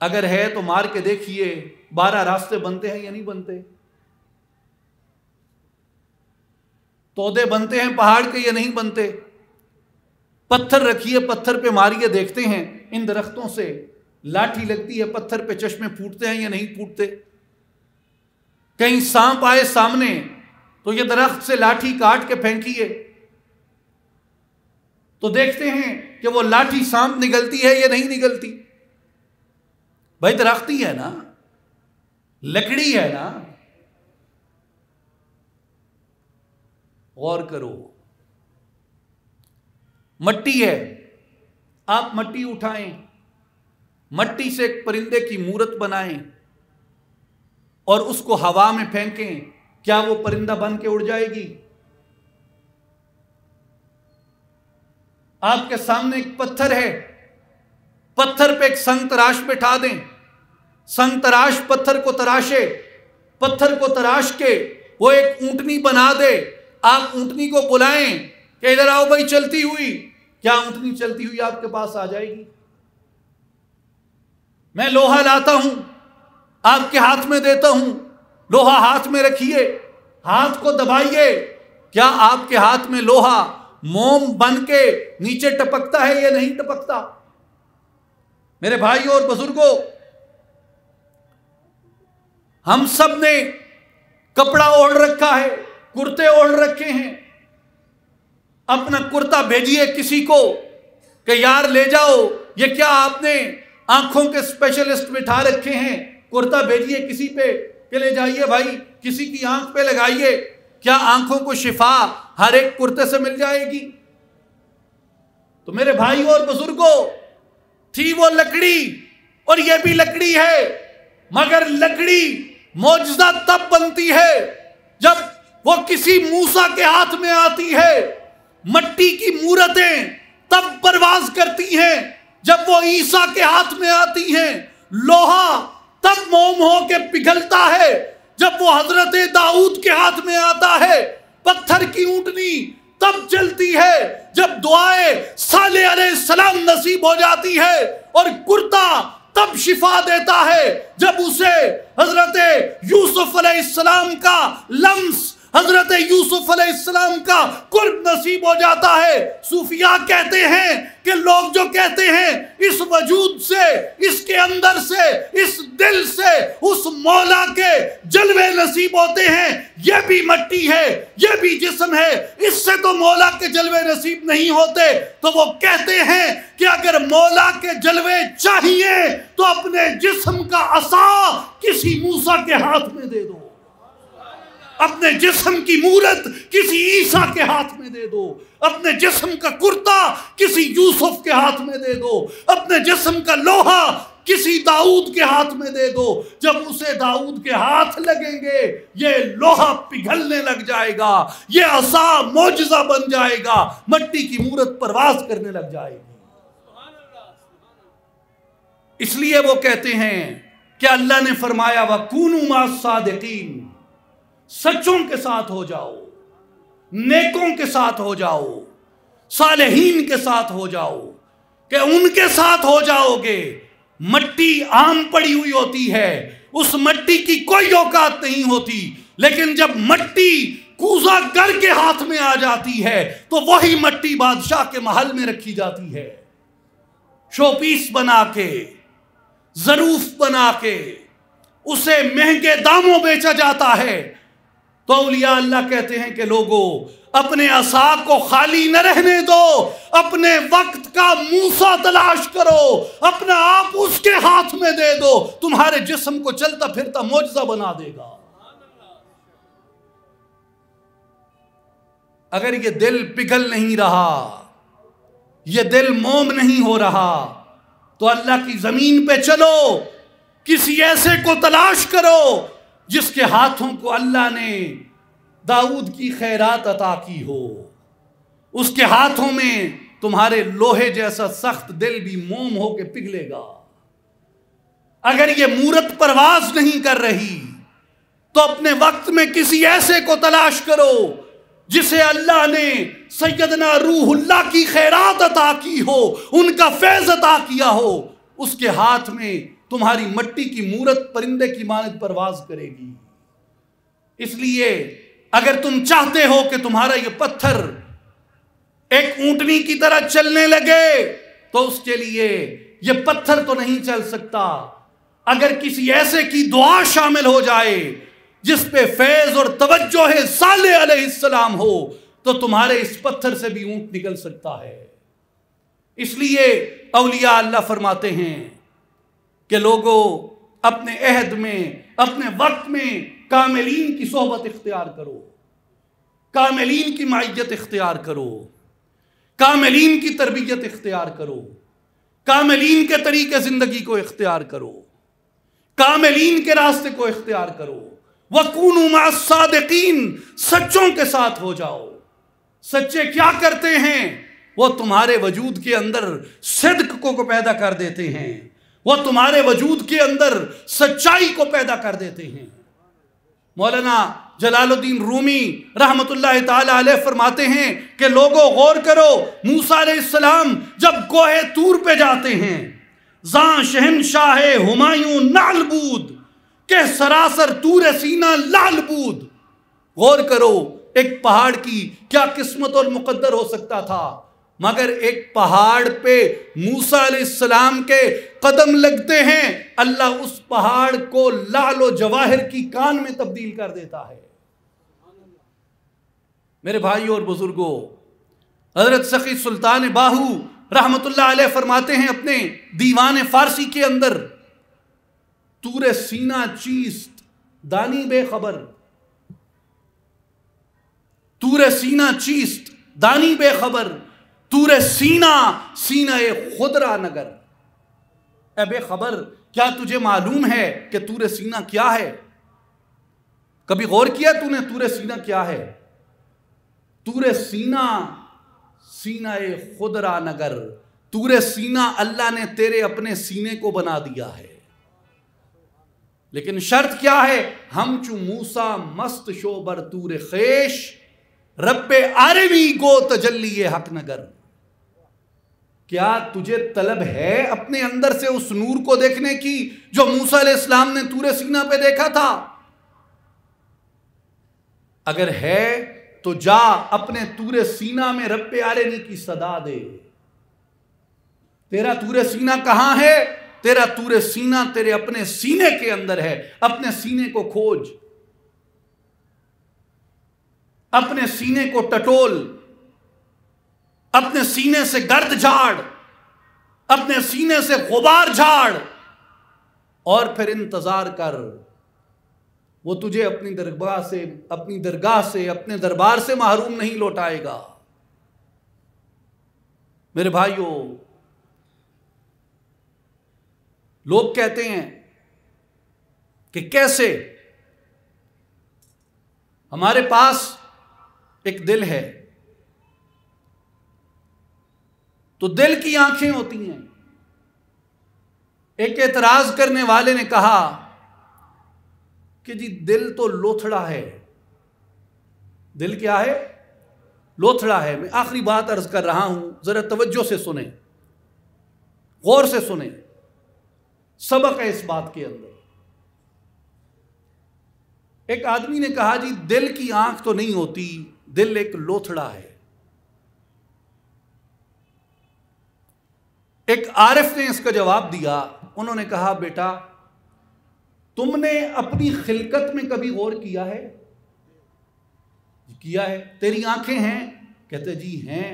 اگر ہے تو مار کے دیکھیے 12 راستے بنتے ہیں یا نہیں بنتے، تودے بنتے ہیں پہاڑ کے یا نہیں بنتے۔ پتھر رکھیے، پتھر پہ ماریے، دیکھتے ہیں ان درختوں سے لاٹھی لگتی ہے، پتھر پہ چشمے پھوٹتے ہیں یا نہیں پھوٹتے۔ کہیں سانپ آئے سامنے تو یہ درخت سے لاٹھی کاٹ کے پھینکیے تو دیکھتے ہیں کہ وہ لاٹھی سانپ نگلتی ہے یا نہیں نگلتی۔ بھائی درخت ہی ہے نا، لکڑی ہے نا، غور کرو۔ مٹی ہے، آپ مٹی اٹھائیں، مٹی سے ایک پرندے کی مورت بنائیں اور اس کو ہوا میں پھینکیں، کیا وہ پرندہ بن کے اڑ جائے گی؟ آپ کے سامنے ایک پتھر ہے، پتھر پہ ایک سنگ تراش بٹھا دیں، سنگ تراش پتھر کو تراشے، پتھر کو تراش کے وہ ایک اونٹنی بنا دے، آپ اونٹنی کو بلائیں کہ ادھر آؤ بھائی چلتی ہوئی، کیا اونٹنی چلتی ہوئی آپ کے پاس آ جائے گی؟ میں لوہا لاتا ہوں، آپ کے ہاتھ میں دیتا ہوں، لوہا ہاتھ میں رکھیے، ہاتھ کو دبائیے، کیا آپ کے ہاتھ میں لوہا موم بن کے نیچے ٹپکتا ہے یا نہیں ٹپکتا؟ میرے بھائیوں اور بزرگوں، ہم سب نے کپڑا اوڑھ رکھا ہے، کرتے اوڑھ رکھے ہیں، اپنا کرتا بھیجیے کسی کو کہ یار لے جاؤ، یہ کیا آپ نے آنکھوں کے اسپیشلسٹ بٹھا رکھے ہیں، کرتا بھیجیے کسی پہ کہ لے جائیے بھائی کسی کی آنکھ پہ لگائیے، کیا آنکھوں کو شفا ہر ایک کرتے سے مل جائے گی؟ تو میرے بھائیوں اور بزرگوں، تھی وہ لکڑی اور یہ بھی لکڑی ہے، مگر لکڑی معجزہ تب بنتی ہے جب وہ کسی موسیٰ کے ہاتھ میں آتی ہے، مٹی کی مورتیں تب پرواز کرتی ہیں جب وہ عیسیٰ کے ہاتھ میں آتی ہیں، لوہا تب موم ہو کے پگھلتا ہے جب وہ حضرت داؤد کے ہاتھ میں آتا ہے، پتھر کی اونٹنی تب چلتی ہے جب دعائے صالح علیہ السلام نصیب ہو جاتی ہے، اور کرتا تب شفا دیتا ہے جب اسے حضرت یوسف علیہ السلام کا لمس، حضرت یوسف علیہ السلام کا قرب نصیب ہو جاتا ہے۔ صوفیاء کہتے ہیں کہ لوگ جو کہتے ہیں اس وجود سے، اس کے اندر سے، اس دل سے اس مولا کے جلوے نصیب ہوتے ہیں، یہ بھی مٹی ہے، یہ بھی جسم ہے، اس سے تو مولا کے جلوے نصیب نہیں ہوتے، تو وہ کہتے ہیں کہ اگر مولا کے جلوے چاہیے تو اپنے جسم کا عصا کسی موسیٰ کے ہاتھ میں دے دو، اپنے جسم کی مورت کسی عیسیٰ کے ہاتھ میں دے دو، اپنے جسم کا کرتا کسی یوسف کے ہاتھ میں دے دو، اپنے جسم کا لوہا کسی داؤد کے ہاتھ میں دے دو۔ جب اسے داؤد کے ہاتھ لگیں گے یہ لوہا پگھلنے لگ جائے گا، یہ عصا معجزہ بن جائے گا، مٹی کی مورت پرواز کرنے لگ جائے گی۔ اس لیے وہ کہتے ہیں کہ اللہ نے فرمایا وَكُونُوا مَعَ الصَّادِقِينَ، سچوں کے ساتھ ہو جاؤ، نیکوں کے ساتھ ہو جاؤ، صالحین کے ساتھ ہو جاؤ، کہ ان کے ساتھ ہو جاؤ گے۔ مٹی عام پڑی ہوئی ہوتی ہے، اس مٹی کی کوئی اوقات نہیں ہوتی، لیکن جب مٹی کوزہ گر کے ہاتھ میں آ جاتی ہے تو وہی مٹی بادشاہ کے محل میں رکھی جاتی ہے، شو پیس بنا کے، ظروف بنا کے اسے مہنگے داموں بیچا جاتا ہے۔ تو اولیاء اللہ کہتے ہیں کہ لوگوں اپنے عصا کو خالی نہ رہنے دو، اپنے وقت کا موسیٰ تلاش کرو، اپنا آپ اس کے ہاتھ میں دے دو، تمہارے جسم کو چلتا پھرتا معجزہ بنا دے گا۔ اگر یہ دل پگھل نہیں رہا، یہ دل موم نہیں ہو رہا، تو اللہ کی زمین پہ چلو، کسی ایسے کو تلاش کرو جس کے ہاتھوں کو اللہ نے داؤد کی خیرات عطا کی ہو، اس کے ہاتھوں میں تمہارے لوہے جیسا سخت دل بھی موم ہو کے پگھلے گا۔ اگر یہ مورت پرواز نہیں کر رہی تو اپنے وقت میں کسی ایسے کو تلاش کرو جسے اللہ نے سیدنا روح اللہ کی خیرات عطا کی ہو، ان کا فیض عطا کیا ہو، اس کے ہاتھ میں تمہاری مٹی کی مورت پرندے کی مانند پرواز کرے گی۔ اس لیے اگر تم چاہتے ہو کہ تمہارا یہ پتھر ایک اونٹنی کی طرح چلنے لگے تو اس کے لیے یہ پتھر تو نہیں چل سکتا، اگر کسی ایسے کی دعا شامل ہو جائے جس پہ فیض اور توجہ صالح علیہ السلام ہو تو تمہارے اس پتھر سے بھی اونٹ نکل سکتا ہے۔ اس لیے اولیاء اللہ فرماتے ہیں کہ لوگوں اپنے عہد میں، اپنے وقت میں کاملین کی صحبت اختیار کرو، کاملین کی معیت اختیار کرو، کاملین کی تربیت اختیار کرو، کاملین کے طریقے زندگی کو اختیار کرو، کاملین کے راستے کو اختیار کرو۔ وَكُونُوا مَعَ الصَّادِقِينَ، سچوں کے ساتھ ہو جاؤ۔ سچے کیا کرتے ہیں؟ وہ تمہارے وجود کے اندر صدق کو پیدا کر دیتے ہیں، وہ تمہارے وجود کے اندر سچائی کو پیدا کر دیتے ہیں۔ مولانا جلال الدین رومی رحمت اللہ تعالی علیہ فرماتے ہیں کہ لوگوں غور کرو، موسیٰ علیہ السلام جب کوہ طور پہ جاتے ہیں، زاں شہنشاہ ہمایوں نعل بود کہ سراسر طور سینہ لعل بود۔ غور کرو ایک پہاڑ کی کیا قسمت اور مقدر ہو سکتا تھا، مگر ایک پہاڑ پہ موسیٰ علیہ السلام کے قدم لگتے ہیں، اللہ اس پہاڑ کو لعل و جواہر کی کان میں تبدیل کر دیتا ہے۔ میرے بھائیوں اور بزرگوں، حضرت سخی سلطان باہو رحمت اللہ علیہ فرماتے ہیں اپنے دیوان فارسی کے اندر، طور سینہ چیست دانی بے خبر، طور سینہ چیست دانی بے خبر، طور سینہ سینہ خدرا نگر۔ اے بے خبر، کیا تجھے معلوم ہے کہ طور سینہ کیا ہے؟ کبھی غور کیا تو نے طور سینہ کیا ہے؟ طور سینہ سینہ خدرا نگر، طور سینہ اللہ نے تیرے اپنے سینے کو بنا دیا ہے، لیکن شرط کیا ہے؟ ہم چو موسیٰ مست شو بر طور خیش، رب آرمی گو تجلی حق نگر۔ کیا تجھے طلب ہے اپنے اندر سے اس نور کو دیکھنے کی جو موسیٰ علیہ السلام نے طور سینہ پہ دیکھا تھا؟ اگر ہے تو جا اپنے طور سینہ میں رب آرمی کی صدا دے۔ تیرا طور سینہ کہاں ہے؟ تیرا طور سینہ تیرے اپنے سینے کے اندر ہے۔ اپنے سینے کو کھوج، اپنے سینے کو ٹٹول، اپنے سینے سے گرد جھاڑ، اپنے سینے سے غبار جھاڑ، اور پھر انتظار کر، وہ تجھے اپنی درگاہ سے اپنے دربار سے محروم نہیں لوٹائے گا۔ میرے بھائیوں، لوگ کہتے ہیں کہ کیسے ہمارے پاس ایک دل ہے تو دل کی آنکھیں ہوتی ہیں۔ ایک اعتراض کرنے والے نے کہا کہ جی دل تو لوتھڑا ہے۔ دل کیا ہے؟ لوتھڑا ہے۔ میں آخری بات عرض کر رہا ہوں، ذرا توجہ سے سنیں، غور سے سنیں، سبق ہے اس بات کے اندر۔ ایک آدمی نے کہا جی دل کی آنکھ تو نہیں ہوتی، دل ایک لوتھڑا ہے۔ ایک عارف نے اس کا جواب دیا، انہوں نے کہا بیٹا تم نے اپنی خلقت میں کبھی غور کیا ہے؟ کیا ہے۔ تیری آنکھیں ہیں؟ کہتے جی ہیں۔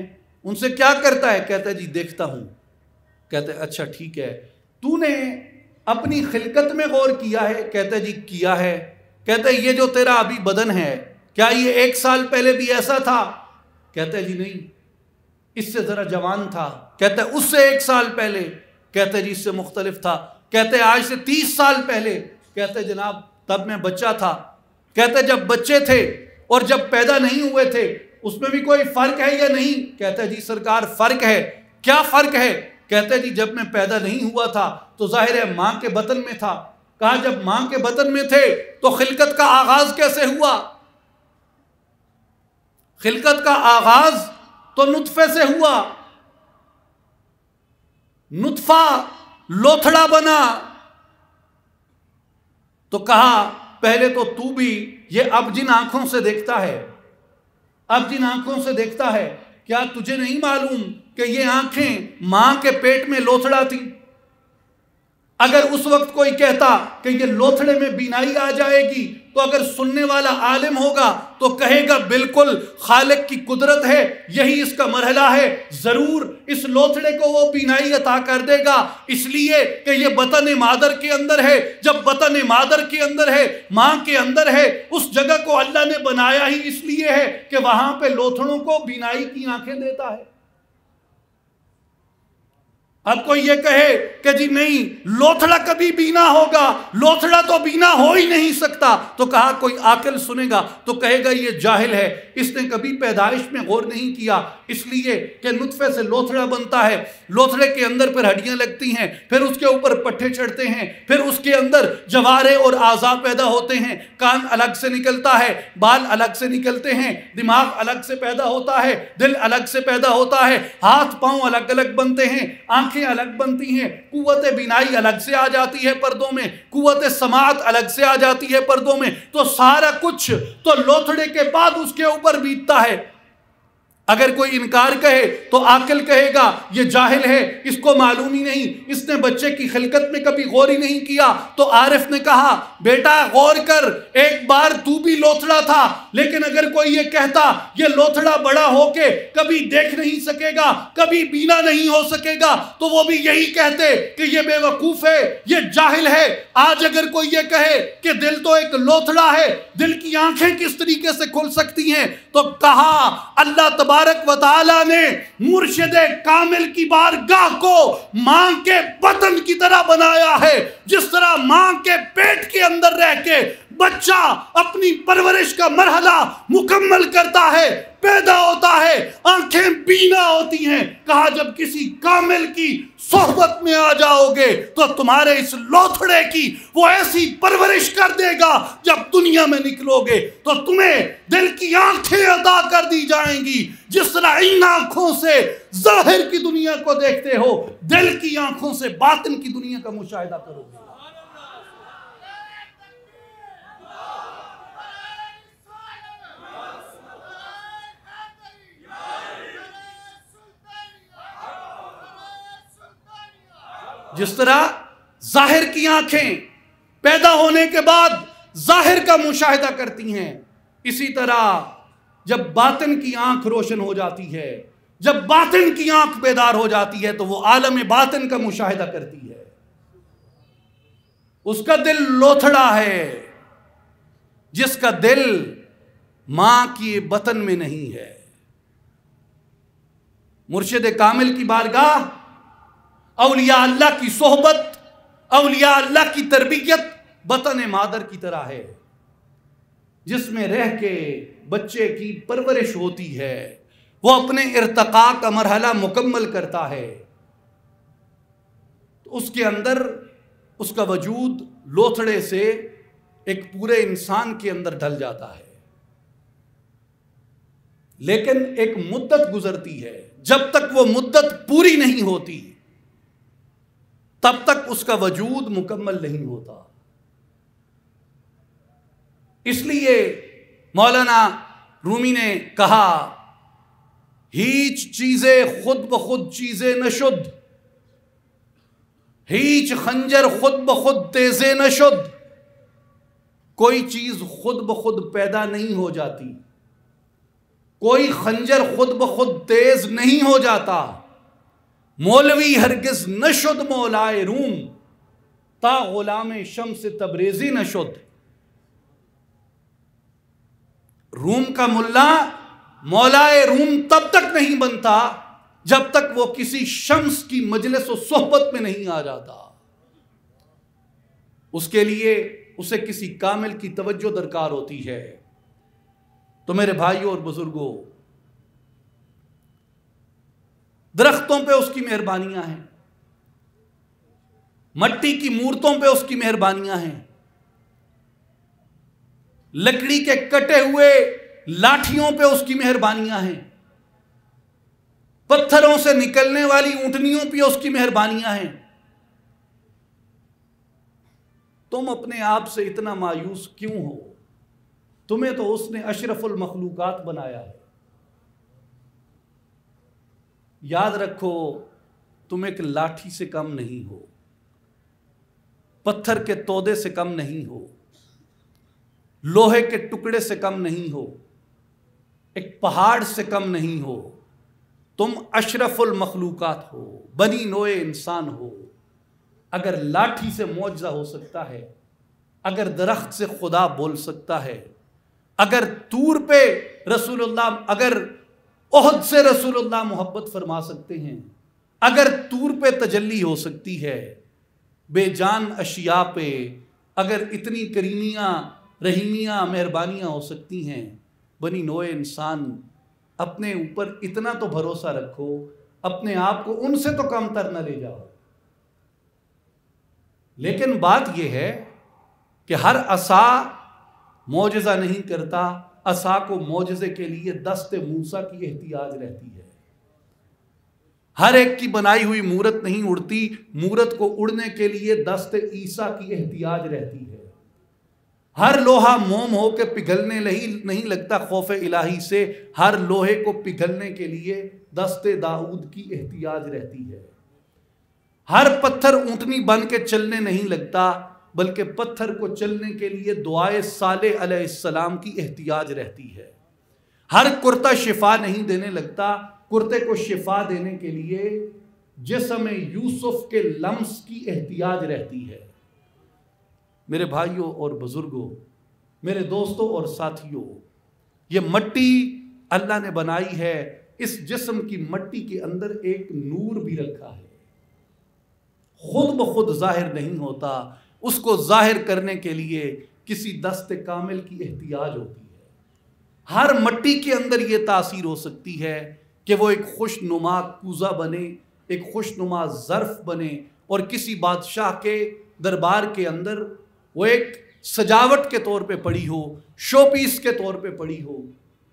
ان سے کیا کرتا ہے؟ کہتا ہے جی دیکھتا ہوں۔ کہتے اچھا ٹھیک ہے، تو نے اپنی خلقت میں غور کیا ہے؟ کہتا ہے جی کیا ہے۔ کہتا ہے یہ جو تیرا ابھی بدن ہے کیا یہ 1 سال پہلے بھی ایسا تھا؟ کہتا ہے جی نہیں، اس سے ذرا جوان تھا۔ کہتا ہے اس سے 1 سال پہلے؟ کہتا ہے جی اس سے مختلف تھا۔ کہتے ہیں آج سے 30 سال پہلے؟ کہتے ہیں جناب تب میں بچہ تھا۔ کہتے ہیں جب بچے تھے اور جب پیدا نہیں ہوئے تھے اس میں بھی کوئی فرق ہے یا نہیں؟ کہتے ہیں جی سرکار فرق ہے۔ کیا فرق ہے؟ کہتے ہیں جی جب میں پیدا نہیں ہوا تھا تو ظاہر ہے ماں کے بطن میں تھا۔ کہا جب ماں کے بطن میں تھے تو خلقت کا آغاز کیسے ہوا؟ خلقت کا آغاز تو نطفے سے ہوا۔ نطفہ لوتھڑا بنا تو کہا پہلے تو بھی یہ اب جن آنکھوں سے دیکھتا ہے، اب جن آنکھوں سے دیکھتا ہے، کیا تجھے نہیں معلوم کہ یہ آنکھیں ماں کے پیٹ میں لوتھڑا تھی؟ اگر اس وقت کوئی کہتا کہ یہ لوتھڑے میں بینائی آ جائے گی تو اگر سننے والا عالم ہوگا تو کہے گا بالکل خالق کی قدرت ہے، یہی اس کا مرحلہ ہے، ضرور اس لوتھڑے کو وہ بینائی عطا کر دے گا، اس لیے کہ یہ بطن مادر کے اندر ہے۔ جب بطن مادر کے اندر ہے، ماں کے اندر ہے، اس جگہ کو اللہ نے بنایا ہی اس لیے ہے کہ وہاں پہ لوتھڑوں کو بینائی کی آنکھیں دیتا ہے۔ اب کوئی یہ کہے کہ جی نہیں لوتھڑا کبھی بینا ہوگا، لوتھڑا تو بینا ہو ہی نہیں سکتا، تو کہا کوئی عاقل سنے گا تو کہے گا یہ جاہل ہے، اس نے کبھی پیدائش میں غور نہیں کیا، اس لیے کہ نطفے سے لوتھڑا بنتا ہے، لوتھڑے کے اندر پھر ہڈیاں لگتی ہیں، پھر اس کے اوپر پٹھے چڑھتے ہیں، پھر اس کے اندر جوارے اور اعضاء پیدا ہوتے ہیں، کان الگ سے نکلتا ہے، بال الگ سے نکلتے ہیں، دماغ الگ سے پیدا ہوتا ہے، دل الگ سے پیدا ہوتا ہے، ہاتھ پاؤں الگ الگ بنتے ہیں، آنکھیں الگ بنتی ہیں، قوت بینائی الگ سے آ جاتی ہے پردوں میں، قوت سماعت الگ سے آ جاتی ہے پردوں میں، تو سارا کچھ تو لوتھڑے کے بعد اس کے اوپر بیتتا ہے۔ اگر کوئی انکار کہے تو عاقل کہے گا یہ جاہل ہے، اس کو معلوم ہی نہیں، اس نے بچے کی خلقت میں کبھی غور ہی نہیں کیا۔ تو عارف نے کہا بیٹا غور کر، ایک بار تو بھی لوتھڑا تھا، لیکن اگر کوئی یہ کہتا یہ لوتھڑا بڑا ہو کے کبھی دیکھ نہیں سکے گا، کبھی بینا نہیں ہو سکے گا، تو وہ بھی یہی کہتے کہ یہ بے وقوف ہے، یہ جاہل ہے۔ آج اگر کوئی یہ کہے کہ دل تو ایک لوتھڑا ہے، دل کی آنکھیں کس طریقے سے کھل سکتی ہیں، تو کہا اللہ تبارک تبارک و تعالی نے مرشد کامل کی بارگاہ کو ماں کے بطن کی طرح بنایا ہے. جس طرح ماں کے پیٹ کے اندر رہ کے بچہ اپنی پرورش کا مرحلہ مکمل کرتا ہے، پیدا ہوتا ہے، آنکھیں بینا ہوتی ہیں. کہا جب کسی کامل کی صحبت میں آ جاؤ گے تو تمہارے اس لوتھڑے کی وہ ایسی پرورش کر دے گا، جب دنیا میں نکلو گے تو تمہیں دل کی آنکھیں عطا کر دی جائیں گی. جس طرح ان آنکھوں سے ظاہر کی دنیا کو دیکھتے ہو، دل کی آنکھوں سے باطن کی دنیا کا مشاہدہ کرو گے. جس طرح ظاہر کی آنکھیں پیدا ہونے کے بعد ظاہر کا مشاہدہ کرتی ہیں، اسی طرح جب باطن کی آنکھ روشن ہو جاتی ہے، جب باطن کی آنکھ بیدار ہو جاتی ہے تو وہ عالم باطن کا مشاہدہ کرتی ہے. اس کا دل لوتھڑا ہے جس کا دل ماں کی بطن میں نہیں ہے. مرشد کامل کی بارگاہ، اولیاء اللہ کی صحبت، اولیاء اللہ کی تربیت بطن مادر کی طرح ہے، جس میں رہ کے بچے کی پرورش ہوتی ہے، وہ اپنے ارتقاء کا مرحلہ مکمل کرتا ہے. تو اس کے اندر اس کا وجود لوتھڑے سے ایک پورے انسان کے اندر ڈھل جاتا ہے. لیکن ایک مدت گزرتی ہے، جب تک وہ مدت پوری نہیں ہوتی تب تک اس کا وجود مکمل نہیں ہوتا. اس لیے مولانا رومی نے کہا، ہیچ چیزیں خود بخود چیزیں نشد، ہیچ خنجر خود بخود تیزے نشد. کوئی چیز خود بخود پیدا نہیں ہو جاتی، کوئی خنجر خود بخود تیز نہیں ہو جاتا. مولوی ہرگز نشد مولائے روم، تا غلام شمس تبریزی نشد. روم کا ملا مولائے روم تب تک نہیں بنتا جب تک وہ کسی شمس کی مجلس و صحبت میں نہیں آ جاتا. اس کے لیے اسے کسی کامل کی توجہ درکار ہوتی ہے. تو میرے بھائیوں اور بزرگوں، درختوں پہ اس کی مہربانیاں ہیں، مٹی کی مورتوں پہ اس کی مہربانیاں ہیں، لکڑی کے کٹے ہوئے لاٹھیوں پہ اس کی مہربانیاں ہیں، پتھروں سے نکلنے والی اونٹنیوں پہ اس کی مہربانیاں ہیں. تم اپنے آپ سے اتنا مایوس کیوں ہو؟ تمہیں تو اس نے اشرف المخلوقات بنایا ہے. یاد رکھو، تم ایک لاٹھی سے کم نہیں ہو، پتھر کے تودے سے کم نہیں ہو، لوہے کے ٹکڑے سے کم نہیں ہو، ایک پہاڑ سے کم نہیں ہو. تم اشرف المخلوقات ہو، بنی نوع انسان ہو. اگر لاٹھی سے معجزہ ہو سکتا ہے، اگر درخت سے خدا بول سکتا ہے، اگر طور پہ رسول اللہ، اگر احد سے رسول اللہ محبت فرما سکتے ہیں، اگر طور پہ تجلی ہو سکتی ہے، بے جان اشیاء پہ اگر اتنی کریمیاں رحیمیاں مہربانیاں ہو سکتی ہیں، بنی نوع انسان اپنے اوپر اتنا تو بھروسہ رکھو، اپنے آپ کو ان سے تو کم تر نہ لے جاؤ. لیکن بات یہ ہے کہ ہر عصا معجزہ نہیں کرتا. عصا کو معجزے کے لیے دست موسیٰ کی احتیاج رہتی ہے. ہر ایک کی بنائی ہوئی مورت نہیں اڑتی، مورت کو اڑنے کے لیے دست عیسیٰ کی احتیاج رہتی ہے. ہر لوہا موم ہو کے پگھلنے نہیں لگتا خوف الہی سے، ہر لوہے کو پگھلنے کے لیے دست داؤد کی احتیاج رہتی ہے. ہر پتھر اونٹنی بن کے چلنے نہیں لگتا، بلکہ پتھر کو چلنے کے لیے دعائے صالح علیہ السلام کی احتیاج رہتی ہے. ہر کرتا شفا نہیں دینے لگتا، کرتے کو شفا دینے کے لیے جسم یوسف کے لمس کی احتیاج رہتی ہے. میرے بھائیوں اور بزرگوں، میرے دوستوں اور ساتھیوں، یہ مٹی اللہ نے بنائی ہے اس جسم کی مٹی کے اندر ایک نور بھی رکھا ہے، خود بخود ظاہر نہیں ہوتا، اس کو ظاہر کرنے کے لیے کسی دست کامل کی احتیاج ہوتی ہے۔ ہر مٹی کے اندر یہ تاثیر ہو سکتی ہے کہ وہ ایک خوش نما کوزہ بنے، ایک خوش نما ظرف بنے، اور کسی بادشاہ کے دربار کے اندر وہ ایک سجاوٹ کے طور پہ پڑی ہو، شو پیس کے طور پہ پڑی ہو،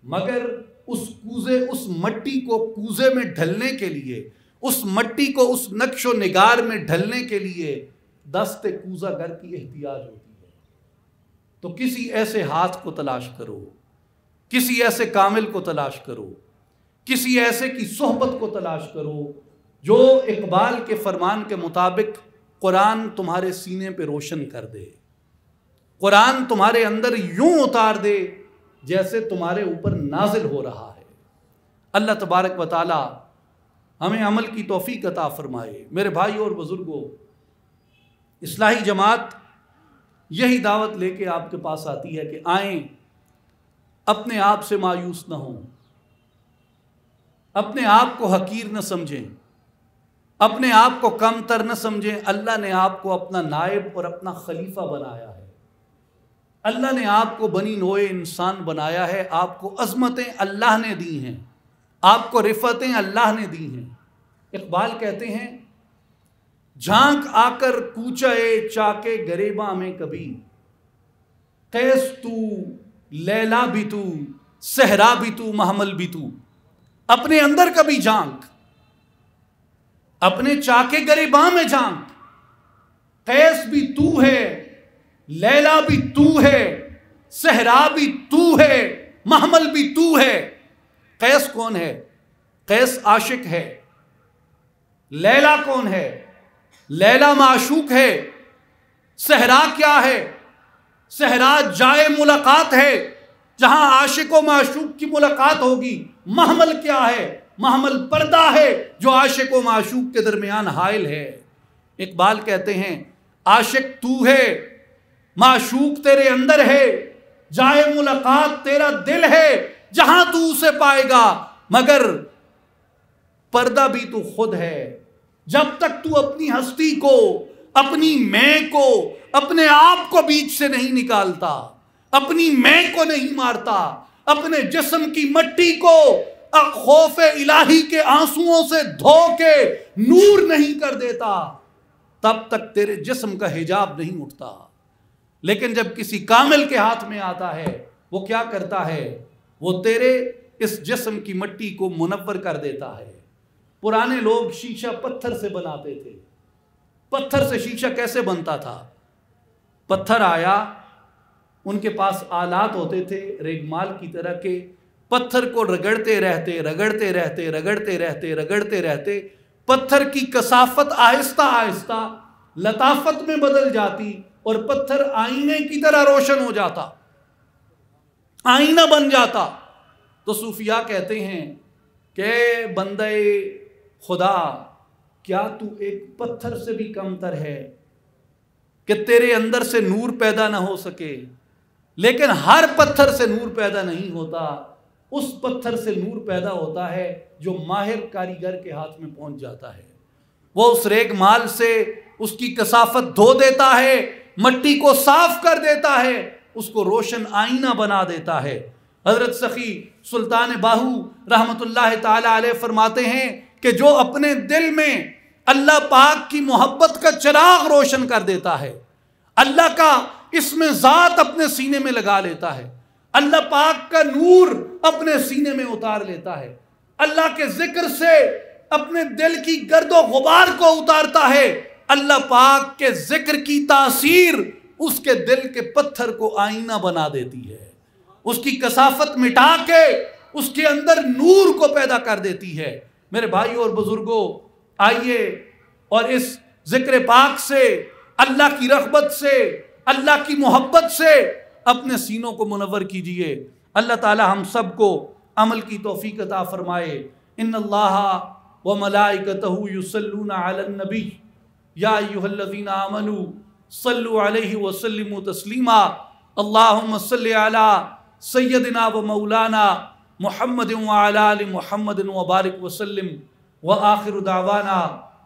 مگر اس مٹی کو کوزے میں ڈھلنے کے لیے، اس مٹی کو اس نقش و نگار میں ڈھلنے کے لیے دست کوزہ گر کی احتیاج ہوتی ہے۔ تو کسی ایسے ہاتھ کو تلاش کرو، کسی ایسے کامل کو تلاش کرو، کسی ایسے کی صحبت کو تلاش کرو جو اقبال کے فرمان کے مطابق قرآن تمہارے سینے پہ روشن کر دے، قرآن تمہارے اندر یوں اتار دے جیسے تمہارے اوپر نازل ہو رہا ہے۔ اللہ تبارک و تعالی ہمیں عمل کی توفیق عطا فرمائے۔ میرے بھائی اور بزرگوں، اصلاحی جماعت یہی دعوت لے کے آپ کے پاس آتی ہے کہ آئیں، اپنے آپ سے مایوس نہ ہوں، اپنے آپ کو حقیر نہ سمجھیں، اپنے آپ کو کم تر نہ سمجھیں۔ اللہ نے آپ کو اپنا نائب اور اپنا خلیفہ بنایا ہے، اللہ نے آپ کو بنی نوع انسان بنایا ہے، آپ کو عظمتیں اللہ نے دی ہیں، آپ کو رفتیں اللہ نے دی ہیں۔ اقبال کہتے ہیں، جھانک آ کر کوچے چاکے گریباں میں کبھی، قیس تو لیلا بھی تو صحرا بھی تو محمل بھی تو۔ اپنے اندر کبھی جھانک، اپنے چاکے گریباں میں جھانک، قیس بھی تو ہے، لیلا بھی تو ہے، صحرا بھی تو ہے، محمل بھی تو ہے۔ قیس کون ہے؟ قیس عاشق ہے۔ لیلا کون ہے؟ لیلا معشوق ہے۔ صحرا کیا ہے؟ صحرا جائے ملاقات ہے، جہاں عاشق و معشوق کی ملاقات ہوگی۔ محمل کیا ہے؟ محمل پردہ ہے جو عاشق و معشوق کے درمیان حائل ہے۔ اقبال کہتے ہیں، عاشق تو ہے، معشوق تیرے اندر ہے، جائے ملاقات تیرا دل ہے، جہاں تو اسے پائے گا، مگر پردہ بھی تو خود ہے۔ جب تک تو اپنی ہستی کو، اپنی میں کو، اپنے آپ کو بیچ سے نہیں نکالتا، اپنی میں کو نہیں مارتا، اپنے جسم کی مٹی کو خوف الہی کے آنسوؤں سے دھو کے نور نہیں کر دیتا، تب تک تیرے جسم کا حجاب نہیں اٹھتا۔ لیکن جب کسی کامل کے ہاتھ میں آتا ہے، وہ کیا کرتا ہے؟ وہ تیرے اس جسم کی مٹی کو منور کر دیتا ہے۔ پرانے لوگ شیشہ پتھر سے بناتے تھے۔ پتھر سے شیشہ کیسے بنتا تھا؟ پتھر آیا، ان کے پاس آلات ہوتے تھے ریگمال کی طرح کے، پتھر کو رگڑتے رہتے رگڑتے رہتے رگڑتے رہتے رگڑتے رہتے، پتھر کی کثافت آہستہ آہستہ لطافت میں بدل جاتی اور پتھر آئینے کی طرح روشن ہو جاتا، آئینہ بن جاتا۔ تو صوفیاء کہتے ہیں کہ بندے خدا، کیا تو ایک پتھر سے بھی کم تر ہے کہ تیرے اندر سے نور پیدا نہ ہو سکے؟ لیکن ہر پتھر سے نور پیدا نہیں ہوتا، اس پتھر سے نور پیدا ہوتا ہے جو ماہر کاریگر کے ہاتھ میں پہنچ جاتا ہے۔ وہ اس ریگ مال سے اس کی کثافت دھو دیتا ہے، مٹی کو صاف کر دیتا ہے، اس کو روشن آئینہ بنا دیتا ہے۔ حضرت سخی سلطان باہو رحمت اللہ تعالی علیہ فرماتے ہیں کہ جو اپنے دل میں اللہ پاک کی محبت کا چراغ روشن کر دیتا ہے، اللہ کا اسم ذات اپنے سینے میں لگا لیتا ہے، اللہ پاک کا نور اپنے سینے میں اتار لیتا ہے، اللہ کے ذکر سے اپنے دل کی گرد و غبار کو اتارتا ہے، اللہ پاک کے ذکر کی تاثیر اس کے دل کے پتھر کو آئینہ بنا دیتی ہے، اس کی کثافت مٹا کے اس کے اندر نور کو پیدا کر دیتی ہے۔ میرے بھائی اور بزرگوں، آئیے اور اس ذکر پاک سے، اللہ کی رغبت سے، اللہ کی محبت سے اپنے سینوں کو منور کیجئے۔ اللہ تعالی ہم سب کو عمل کی توفیق عطا فرمائے۔ ان اللہ وملائکتہ یصلون علی النبی یا ایھا الذین آمنوا صلوا علیہ وسلموا تسلیما۔ اللہم صل علی سیدنا و مولانا محمد وعلی آل محمد وبارک وسلم وآخر دعوانا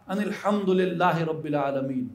ان الحمد للہ رب العالمین.